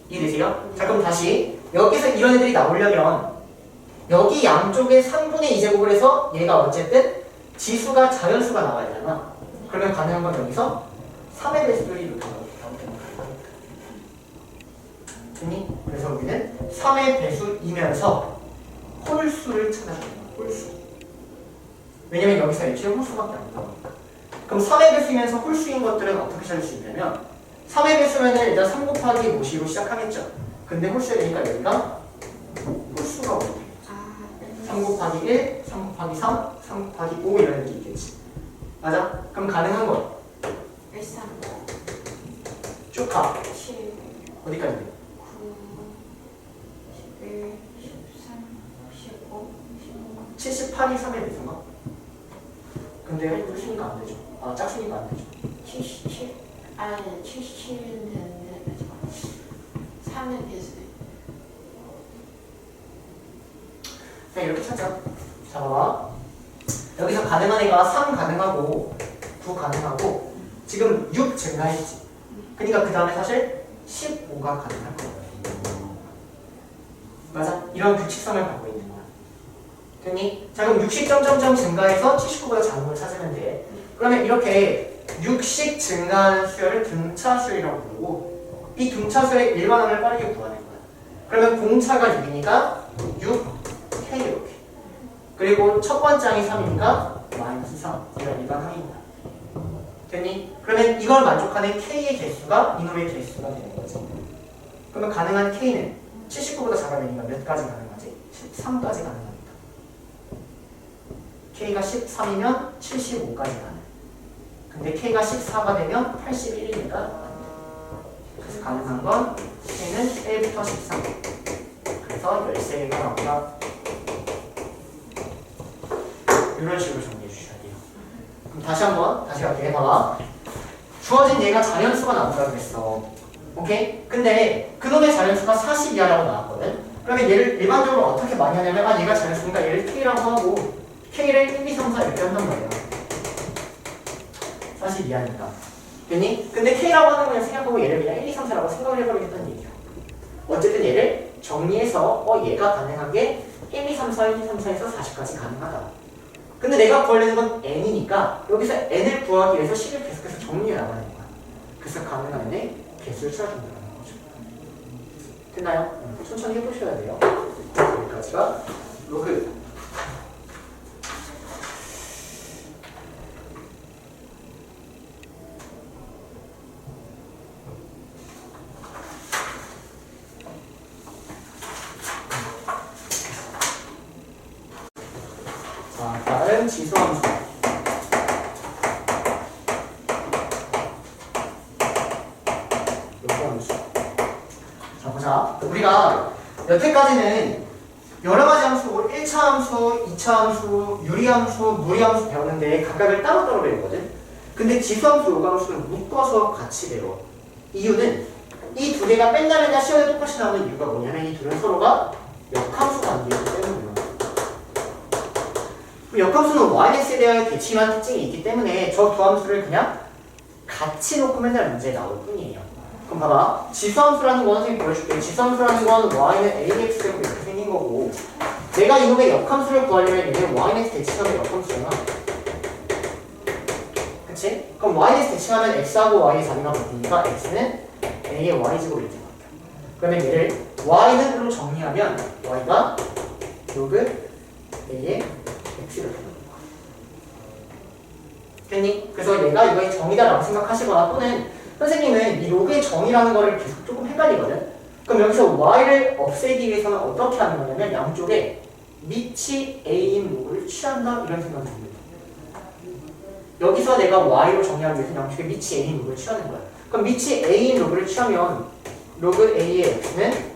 이해되세요? 자 그럼 다시 여기서 이런 애들이 나오려면 여기 양쪽에 3분의 2제곱을 해서 얘가 어쨌든 지수가 자연수가 나와야 되잖아. 그러면 가능한 건 여기서 3의 배수들이 이렇게 나오게 됐니? 그래서 우리는 3의 배수이면서 홀수를 찾아야 돼요. 홀수. 왜냐면 여기서 애초에 홀수밖에 안 나오니까. 그럼 3의 배수이면서 홀수인 것들은 어떻게 찾을 수 있냐면 3의 배수면 일단 3 곱하기 5로 시작하겠죠. 근데 홀수야 되니까 여기가 홀수가 오게 돼. 3 곱하기 1, 3 곱하기 3, 3 곱하기 5 이런 게 있겠지. 맞아? 그럼 가능한 거 1, 3, 쭉 가. 7, 어디까지 돼? 9, 11, 13, 15, 16, 78이 3의 배수인가? 근데 홀수니까 안 되죠. 아 짝수니까 안 되죠. 77? 아니 77은 되는데 3의 배수. 자 이렇게 찾자. 자 봐봐. 여기서 가능한 애가 3 가능하고 9 가능하고 지금 6 증가했지. 그러니까 그 다음에 사실 15가 가능할 거야. 맞아? 이런 규칙성을 갖고 있는 거야. 됐니? 자 그럼 60 점점점 증가해서 79보다 작은 걸 찾으면 돼. 그러면 이렇게 6씩 증가하는 수열을 등차수열이라고 부르고 이 등차수열의 일반항을 빠르게 구하는 거야. 그러면 공차가 6이니까 6K 이렇게. 그리고 첫 번째 항이 3이니까 마이너스 3. 이런 일반항입니다. 됐니? 그러면 이걸 만족하는 K의 개수가 이놈의 개수가 되는 거지. 그러면 가능한 K는 79보다 작아지니까 몇 가지 가능하지? 13까지 가능합니다. K가 13이면 75까지 가능. 근데 K가 14가 되면 81이니까 그래서 가능한 건 K는 1부터 13. 그래서 13개가 나온다. 이런 식으로 정리해 주셔야 돼요. 그럼 다시 갈게. 봐봐. 주어진 얘가 자연수가 나온다 그랬어. 오케이? 근데 그놈의 자연수가 40 이하라고 나왔거든? 그러면 얘를 일반적으로 어떻게 많이 하냐면 아 얘가 자연수니까 얘를 K라고 하고 K를 1, 2, 3, 4 이렇게 한단 말이야. 40 이하니까. 됐니? 근데 K라고 하는 거 그냥 생각하고 얘를 그냥 1, 2, 3, 4라고 생각을 해버리겠다는 얘기야. 어쨌든 얘를 정리해서 얘가 가능하게 1, 2, 3, 4, 1, 2, 3, 4에서 40까지 가능하다. 근데 내가 구하려는 건 n이니까 여기서 n을 구하기 위해서 식을 계속해서 정리해 나가는 거야. 그래서 가능한 애 개수를 찾아준다는 거죠. 됐나요? 천천히 해보셔야 돼요. 여기까지가 로그. 자, 다른 지수함수. 자, 보자. 우리가 여태까지는 여러 가지 함수, 1차 함수, 2차 함수, 유리함수, 무리함수 배웠는데 각각을 따로따로 배우거든. 근데 지수함수, 요감수는 묶어서 같이 배워. 이유는 이 두 개가 맨날 시험에 똑같이 나오는 이유가 뭐냐면 이 둘은 서로가 역함수 관계이기 때문이에요. 역함수는 yx에 대하여 대칭한 특징이 있기 때문에 저 두 함수를 그냥 같이 놓고 맨날 문제에 나올 뿐이에요. 그럼 봐봐. 지수함수라는 거는 선생님 보여줄게. 지수함수라는 건 y는 ax제곱 이렇게 생긴 거고 내가 이놈의 역함수를 구하려면 얘는 yx 대칭하면 역함수잖아. 그치? 그럼 yx 대칭하면 x하고 y의 자리가 바뀌니까 x는 a의 y제곱이 이렇게 바뀌어. 그러면 얘를 y는 로 정리하면 y가 로그 a의 x를 되는 거야. 됐니? 그래서 얘가 이거의 정의다라고 생각하시거나 또는 선생님은 이 로그의 정의라는 거를 계속 조금 헷갈리거든? 그럼 여기서 y를 없애기 위해서는 어떻게 하는 거냐면 양쪽에 밑이 a인 로그를 취한다 이런 생각이 듭니다. 여기서 내가 y로 정의하기 위해서 양쪽에 밑이 a인 로그를 취하는 거야. 그럼 밑이 a인 로그를 취하면 로그 a의 x는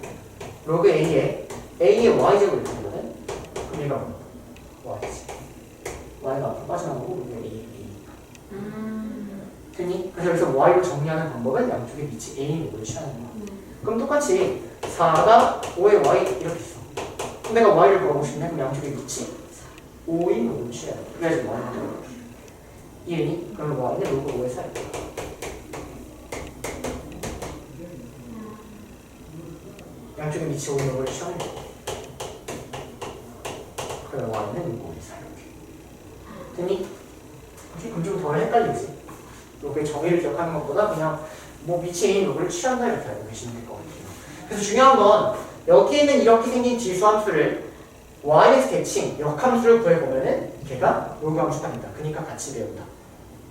로그 a의 y제곱이 되거든? 그럼 얘가 뭐야? y지. y가 앞으로 빠져나가고 로그 a의 됐니? 그래서 여기서 y로 정리하는 방법은 양쪽에 밑이 a인 로그를 취하는 거야. 그럼 똑같이 4가 5의 y 이렇게 있어. 그럼 내가 y를 구하고 싶네? 그럼 양쪽에 밑이 5인 로그를 취해야 돼. 그래야지 y가 되는 이해니? 그럼 y는 로그 5의 4. 양쪽에 밑이 5인 로그를 취하는 거야. 그럼 y는 로그 5의 4 이렇게. 됐니? 그럼 좀 덜 헷갈리지? 로그의 정의를 기억하는 것보다 그냥 뭐 밑에 있는 로그를 취한다 이렇게 알고 계시면 될 것 같아요. 그래서 중요한 건 여기 있는 이렇게 생긴 지수함수를 yx 대칭 역함수를 구해보면은 걔가 로그함수가 된다. 그러니까 같이 배운다.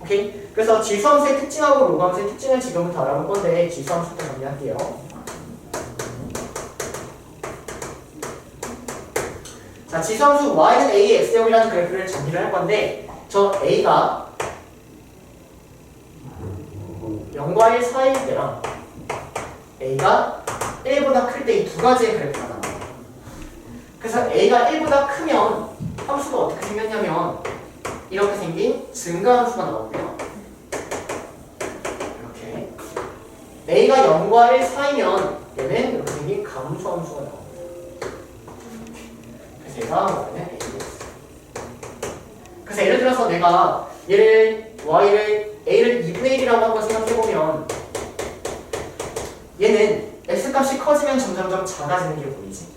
오케이? 그래서 지수함수의 특징하고 로그함수의 특징을 지금부터 알아볼 건데 지수함수부터 정리할게요. 자, 지수함수 y는 a의 x제곱이라는 그래프를 정리를 할 건데 저 a가 0과 1 사이일 때랑 a가 1보다 클 때 이 두 가지의 그래프가 나와요. 그래서 a가 1보다 크면 함수가 어떻게 생겼냐면 이렇게 생긴 증가함수가 나오고요. 이렇게 a가 0과 1 사이면 얘는 이렇게 생긴 감소함수가 나옵니다. 그래서 얘가 y는 ax. 그래서 예를 들어서 내가 얘를 a를 2분의 1이라고 한번 생각해보면 얘는 x값이 커지면 점점점 작아지는 게 보이지?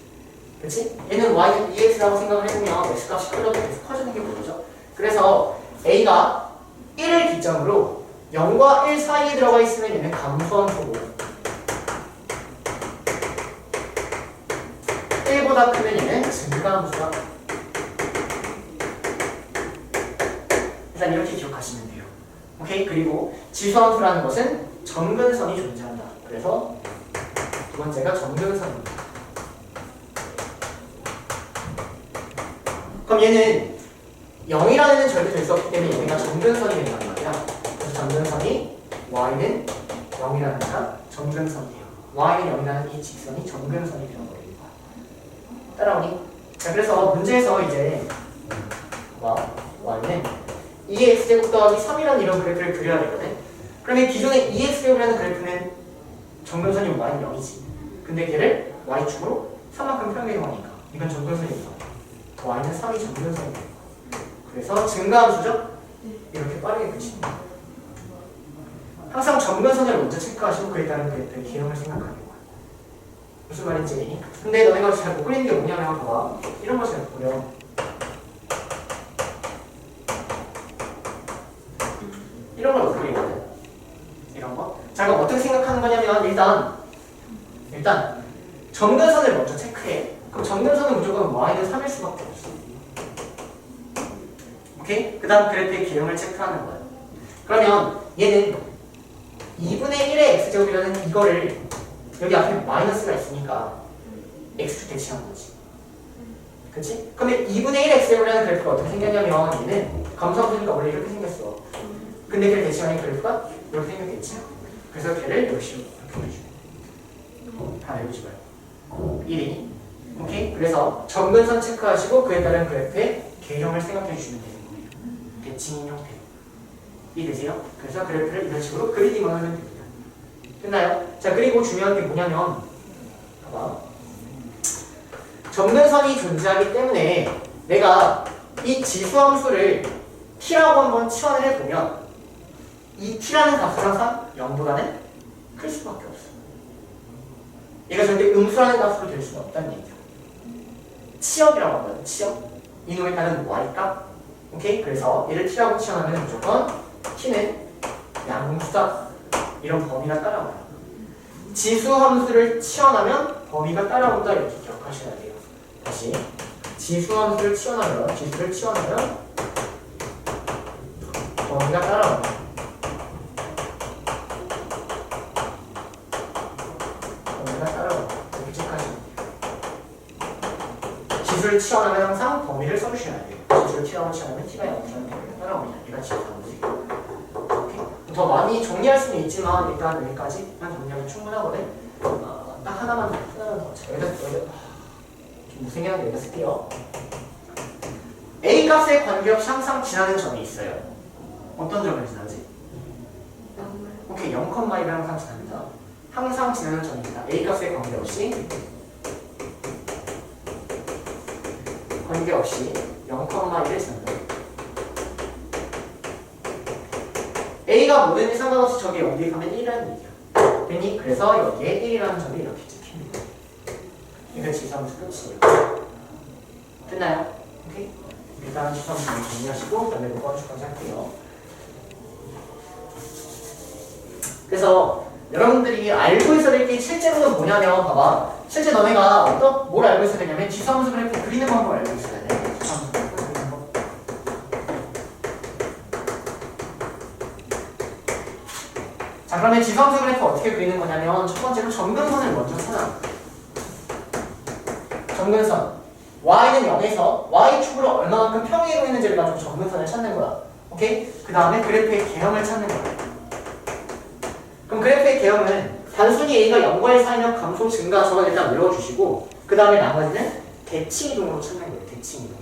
그치? 얘는 y는 2x라고 생각을 해보면 x값이 클러도 계속 커지는 게 보이죠? 그래서 a가 1을 기점으로 0과 1 사이에 들어가 있으면 얘는 감소함수고 1보다 크면 얘는 증가함수가. 일단 이렇게 기억하시면 돼요. 오케이? 그리고 지수함수라는 것은 점근선이 존재한다. 그래서 두 번째가 점근선입니다. 그럼 얘는 0이라는 애는 절대 될 수 없기 때문에 얘가 점근선이 된단 말이야. 그래서 점근선이 y는 0이라는 애가 점근선이에요. y는 0이라는 이 직선이 점근선이 되어버리는 거야. 따라오니? 자, 그래서 문제에서 이제 y는 2x제곱 더하기 3이라는 이런 그래프를 그려야 되거든. 그러면 기존의 2x제곱이라는 그래프는 점근선이 y는 0이지. 근데 걔를 y축으로 3만큼 평행하니까 이건 점근선이니까 y는 3이 점근선이에요. 그래서 증가함수죠? 이렇게 빠르게 그치는 거예요. 항상 점근선을 먼저 체크하시고 그에 따른 그래프의 기형을 생각하는 거야. 무슨 말인지 알니? 근데 너네가 잘 못 그리는 게 뭐냐면 봐봐. 이런 거 잘 그려. 이런 걸 어떻게 그리거든? 이런 거? 점근선을 먼저 체크해. 그럼 점근선은 무조건 y는 3일 수밖에 없어. 오케이? 그 다음 그래프의 개형을 체크하는 거야. 그러면 얘는 2분의 1의 x제곱이라는 이거를 여기 앞에 마이너스가 있으니까 x축 대칭한 거지. 그치? 그러면 2분의 1 x제곱이라는 그래프가 어떻게 생겼냐면 얘는 감소함수니까 원래 이렇게 생겼어. 근데 걔를 대칭하는 그래프가 이렇게 생겼겠지? 그래서 걔를 역시 이렇게 해주고 다 외우지 말고 1이 오케이? 그래서 점근선 체크하시고 그에 따른 그래프의 개형을 생각해 주시면 되는 거예요. 대칭인 형태. 이해되세요? 그래서 그래프를 이런 식으로 그리기만 하면 됩니다. 됐나요? 자, 그리고 중요한 게 뭐냐면 봐봐. 점근선이 존재하기 때문에 내가 이 지수함수를 t라고 한번 치환을 해보면 이 t라는 값은 항상 0보다는 클 수밖에 없어. 얘가 절대 음수라는 값으로 될 수는 없다는 얘기야. 치역이라고 하거든. 치역. 이놈에 따른 y값. 오케이? 그래서 얘를 t라고 치환하면 무조건 t는 양수다. 이런 범위가 따라와요. 지수함수를 치환하면 범위가 따라온다. 이렇게 기억하셔야 돼요. 다시 지수함수를 치환하면 범위가 따라온다. 이렇게 체크하시면 돼요. 지수를 치환하면 항상 범위를 써주셔야 돼요. 지수를 치환하면 t가 0이라는 범위가 따라옵니다. 얘가 지수함수예요. 더 많이 정리할 수는 있지만 일단 여기까지만 정리하면 충분하거든. 딱 하나만 더. 자, 여기다 좀 무생각하게 여기다 쓸게요. A 값의 관계없이 항상 지나는 점이 있어요. 어떤 점을 지나지? 오케이, 0,1을 항상 지납니다. 항상 지나는 점이 있다. A 값의 관계없이 0,1을 지난다. A가 뭐든지 상관없이 저기 여기에 가면 1이라는 얘기야. 됐니? 그래서 여기에 1이라는 점이 이렇게 찍힙니다. 이게 지수함수 끝이에요. 됐나요? 오케이? 일단 지수함수 정리하시고 그다음에 로그함수까지 할게요. 그래서 여러분들이 알고 있어야 될 게 실제로는 뭐냐면 봐봐. 실제 너네가 뭘 알고 있어야 되냐면 지수함수 그래프 그리는 방법을 알고 있어야 돼. 지수함수 그래프 그리는 법. 자, 그러면 지수함수 그래프 어떻게 그리는 거냐면 첫 번째로 점근선을 먼저 찾아. 점근선. y는 0에서 y축으로 얼마만큼 평행이동 있는지를 가지고 점근선을 찾는 거야. 오케이? 그 다음에 그래프의 개형을 찾는 거야. 그럼 그래프의 개형은 단순히 a가 0과의 사이면 감소 증가 저건 일단 외워주시고 그 다음에 나머지는 대칭이동으로 찾는 거예요. 대칭이동.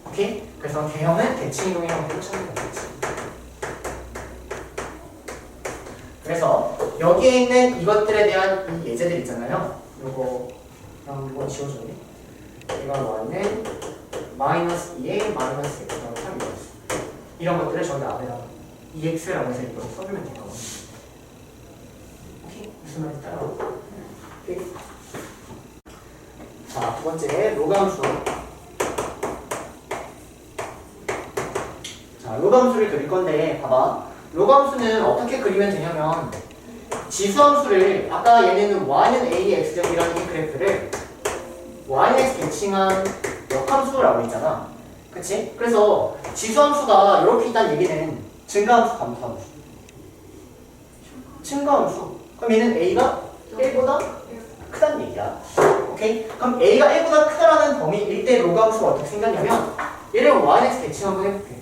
오케이? 그래서 개형은 대칭이동의 형태로 찾는 거겠지. 그래서 여기에 있는 이것들에 대한 이 예제들 있잖아요. 요거 지워줘야 얘가 y는 마이너스 2에 마이너스 x라고 3이었어. 이런 것들을 저기 앞에다가 2x라고 해서 이렇게 써주면 돼요. 오케이? 무슨 말인지 따라와. 오케이? 자, 두 번째 로그함수. 자, 로그함수를 그릴 건데 봐봐. 로그함수는 어떻게 그리면 되냐면 지수함수를 아까 얘네는 y는 a x제곱이라는 이 그래프를 y는 x 대칭한 역함수라고 했잖아. 그치? 그래서 지수함수가 이렇게 있다는 얘기는 증가함수, 감소함수. 증가함수. 그럼 얘는 a가 1보다 크다는 얘기야. 오케이? 그럼 a가 1보다 크다라는 범위일 때 로그함수가 어떻게 생겼냐면 얘를 y는 x 대칭 한번 해볼게.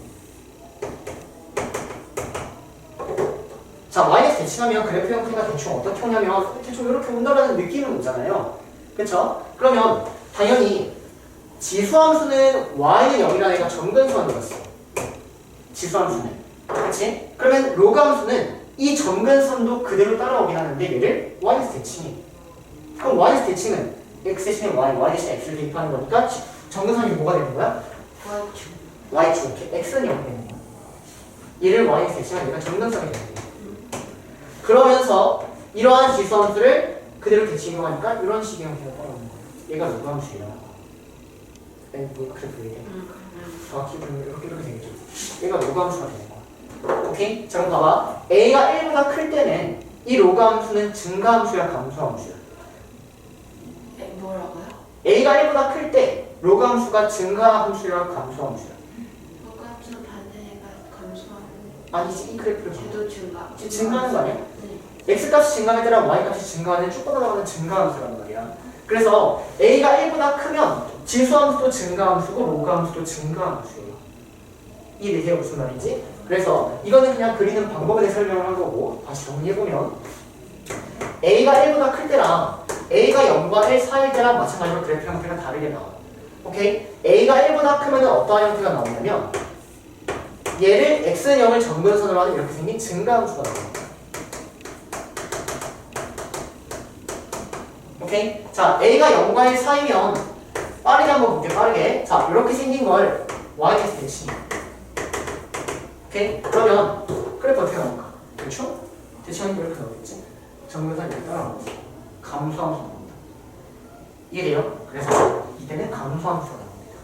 자, yx 대칭하면 그래프 형태가 대충 어떻게 오냐면 대충 이렇게 온다라는 느낌은 오잖아요. 그쵸? 그러면 당연히 지수함수는 y는 0이라는 애가 점근선이었어. 지수함수는. 그치? 그러면 로그함수는 이 점근선도 그대로 따라오긴 하는데 얘를 yx 대칭해. 그럼 yx 대칭은 x 대신에 y 대신에 x를 대입하는 거니까 점근선이 뭐가 되는 거야? y축. x는 0이 되는 거야. 얘를 yx 대칭하면 얘가 점근선이 되는 거야. 그러면서 이러한 지수함수를 그대로 대칭하니까 이런 식의 형태가 따라오는 거예요. 얘가 로그함수예요. 그래프 얘기해. 정확히 이렇게 되겠죠. 얘가 로그함수가 되는 거야. 오케이? 자, 그럼 봐봐. a가 1보다 클 때는 이 로그함수는 증가함수야, 감소함수야? a가 1보다 클 때 로그 함수가 증가 함수야 감소 함수야? 로그 함수 반대가 감소하고 아니지 이 그래프를 봐. 쟤도 증가. 증가하는 거 아니야? 네. x값이 증가에 따라 y값이 증가하는 쭉 뻗어나가는 증가함수란 말이야. 그래서 a가 1보다 크면 지수함수도 증가함수고 로그함수도 증가함수예요. 이해되세요? 무슨 말인지? 그래서 이거는 그냥 그리는 방법에 대해 설명을 한 거고 다시 정리해보면 a가 1보다 클 때랑 a가 0과 1 사이일 때랑 마찬가지로 그래프 형태가 다르게 나와. 오케이? a가 1보다 크면 어떠한 형태가 나오냐면 얘를 x는 0을 정근선으로 하는 이렇게 생긴 증가함수가 나옵니다. 오케이? 자, a가 0과 1 사이면 빠르게 한번 볼게요. 빠르게. 자, 이렇게 생긴 걸 y-test 대칭. 오케이? 그러면 그래프 어떻게 나올까? 그렇죠? 대칭하면 이렇게 나오겠지? 정근선 이렇게 따라가면서 감소함수 나옵니다. 이해돼요? 그래서 이때는 감소함수가 나옵니다.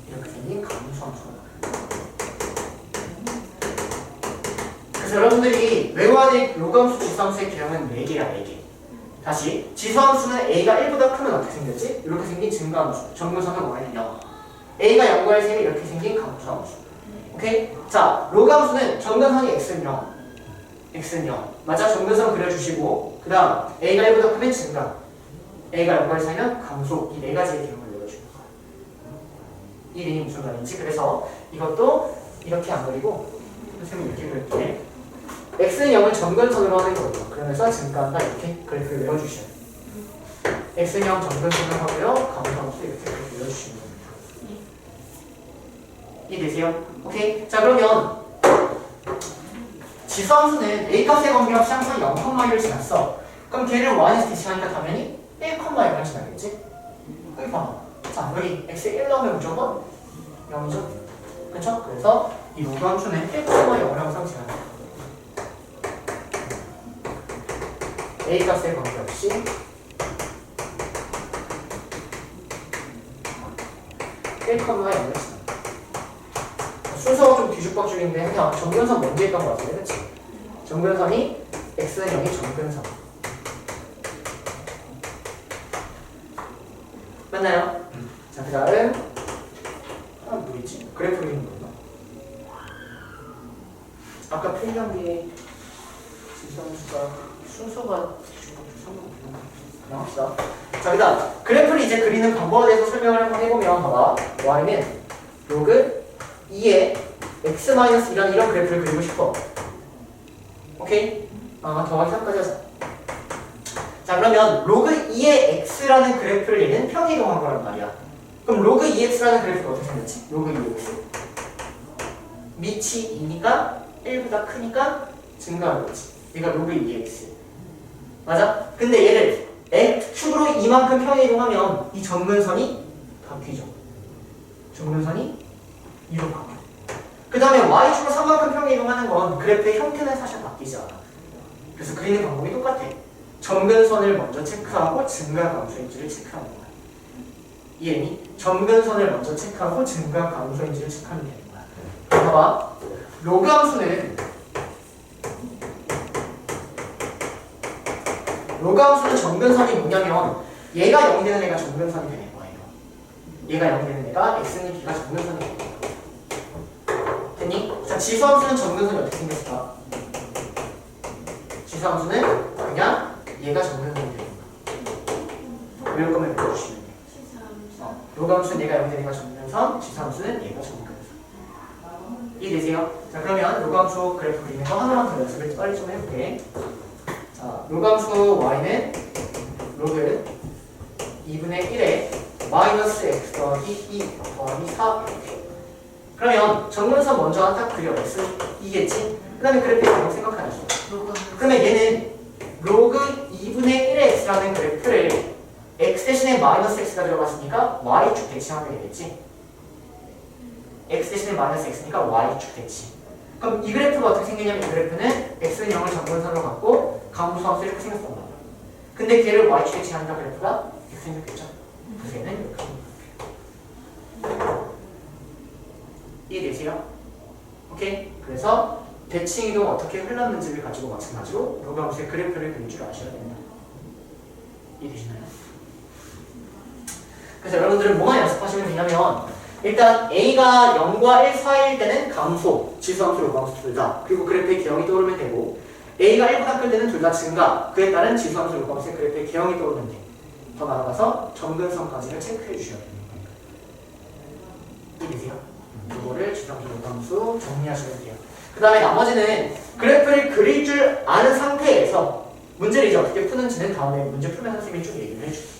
이렇게 생긴 감소함수가 나와요. 그래서 여러분들이 외워야 될 로그함수, 지수함수의 개형은 4개야, 4개. 다시 지수함수는 a가 1보다 크면 어떻게 생겼지? 이렇게 생긴 증가함수. 정근선은 y는 0. a가 0과 1 사이에 이렇게 생긴 감소함수. 오케이? 자, 로그함수는 정근선이 x는 0. x는 0. 맞아? 정근선 그려주시고 그 다음 a가 1보다 크면 증가. a가 0과 1 사이면 감소. 이 4가지의 개형을 외워주는 거야. 이 내용이 무슨 말인지. 그래서 이것도 이렇게 안 그리고 선생님이 이렇게 그릴게. x는 0을 정근선으로 하는 거죠. 그러면서 증가한다 이렇게 그래프를 외워주셔야 돼요. x는 0 정근선으로 하고요. 감소함수 이렇게 그래프 외워주시면 됩니다. 이해되세요? 오케이? 자 그러면 지수함수는 a값의 관계없이 항상 0,1을 지났어. 그럼 걔를 y에서 대칭하니까 당연히 1,1을 지나겠지? 여기 봐. 자 여기 x에 1 넣으면 무조건 0이죠? 그쵸? 그래서 이 로그함수는 1,0을 항상 지납니다. a값의 관계없이 1,0을 지납니다. 순서가 좀 뒤죽박죽인데 그냥 정근선 먼저 했던 것 같은데 그치? 정근선이 x는 0이 정근선 맞나요? 자 그 다음 뭐 있지? 그래프 그리는 건가? 아까 필경비의 지수함수가 순서가 그냥 합시다. 자 그 다음 그래프를 이제 그리는 방법에 대해서 설명을 한번 해보면 봐봐 y는 로그 2에 x-1이라는 이런 그래프를 그리고 싶어. 오케이? 더하기 3까지 하자. 자 그러면 로그 2의 x라는 그래프를 얘는 평이동한 거란 말이야. 그럼 로그 2x라는 그래프가 어떻게 생겼지? 로그 2x 밑이 2니까 1보다 크니까 증가하는 거지. 얘가 로그 2x 맞아? 근데 얘를 x축으로 이만큼 평이동하면 이 정근선이 바뀌죠. 정근선이 2로 바뀌어. 그 다음에 y축으로 3만큼 평이동하는 건 그래프의 형태는 사실 바뀌지 않아. 그래서 그리는 방법이 똑같아. 정근선을 먼저 체크하고 증가 감소인지를 체크하는 거야. 이해니? 정근선을 먼저 체크하고 증가 감소인지를 체크하면 되는 거야. 봐봐. 로그 함수는 정근선이 뭐냐면 얘가 0 되는 애가 정근선이 되는 거예요. 얘가 0 되는 애가 x는 b가 정근선이 되는 거예요. 됐니? 자, 지수함수는 정근선이 어떻게 생겼을까? 지수함수는 그냥 얘가 정근선이 되는 거야. 외울 거면 외워주시면 돼요. 지수함수. 로그함수는 얘가 0 되는 애가 정근선, 지수함수는 얘가 정근선. 이해되세요? 자, 그러면 로그함수 그래프 그리는 거 하나만 더 연습을 빨리 좀 해볼게. 자, 로그함수 y는 로그 2분의 1에 마이너스 x 더하기 2 더하기 4 이렇게. 그러면 정근선 먼저 딱 그려. x 2겠지? 그 다음에 그래프의 방법 생각하죠. 그러면 얘는 로그 2분의 1의 x라는 그래프를 x 대신에 마이너스 x가 들어갔으니까 y축 대칭하면 되겠지? x 대신에 마이너스 x니까 y축 대칭. 그럼 이 그래프가 어떻게 생기냐면 이 그래프는 x는 0을 정근선으로 갖고 감소함수 이렇게 생겼단 말이야. 근데 걔를 y축 대칭하니까 그래프가 이렇게 생겼겠죠? 그래서 얘는 이렇게 생겼어요. 이해되세요? 오케이? 그래서 대칭 이동 어떻게 흘렀는지를 가지고 마찬가지로 로그함수의 그래프를 그릴 줄 아셔야 됩니다. 이해되시나요? 그래서 여러분들은 뭐만 연습하시면 되냐면 일단 A가 0과 1 사이일 때는 감소, 지수함수, 요감수 둘 다. 그리고 그래프의 개형이 떠오르면 되고 A가 1보다 클 때는 둘 다 증가, 그에 따른 지수함수, 요감수의 그래프의 개형이 떠오르면 돼. 더 나아가서 점근성까지를 체크해 주셔야 됩니다. 이해되세요? 그거를 지수함수, 요감수 정리하시면 돼요. 그 다음에 나머지는 그래프를 그릴 줄 아는 상태에서 문제를 이제 어떻게 푸는지는 다음에 문제 풀면 선생님이 쭉 얘기를 해주세요.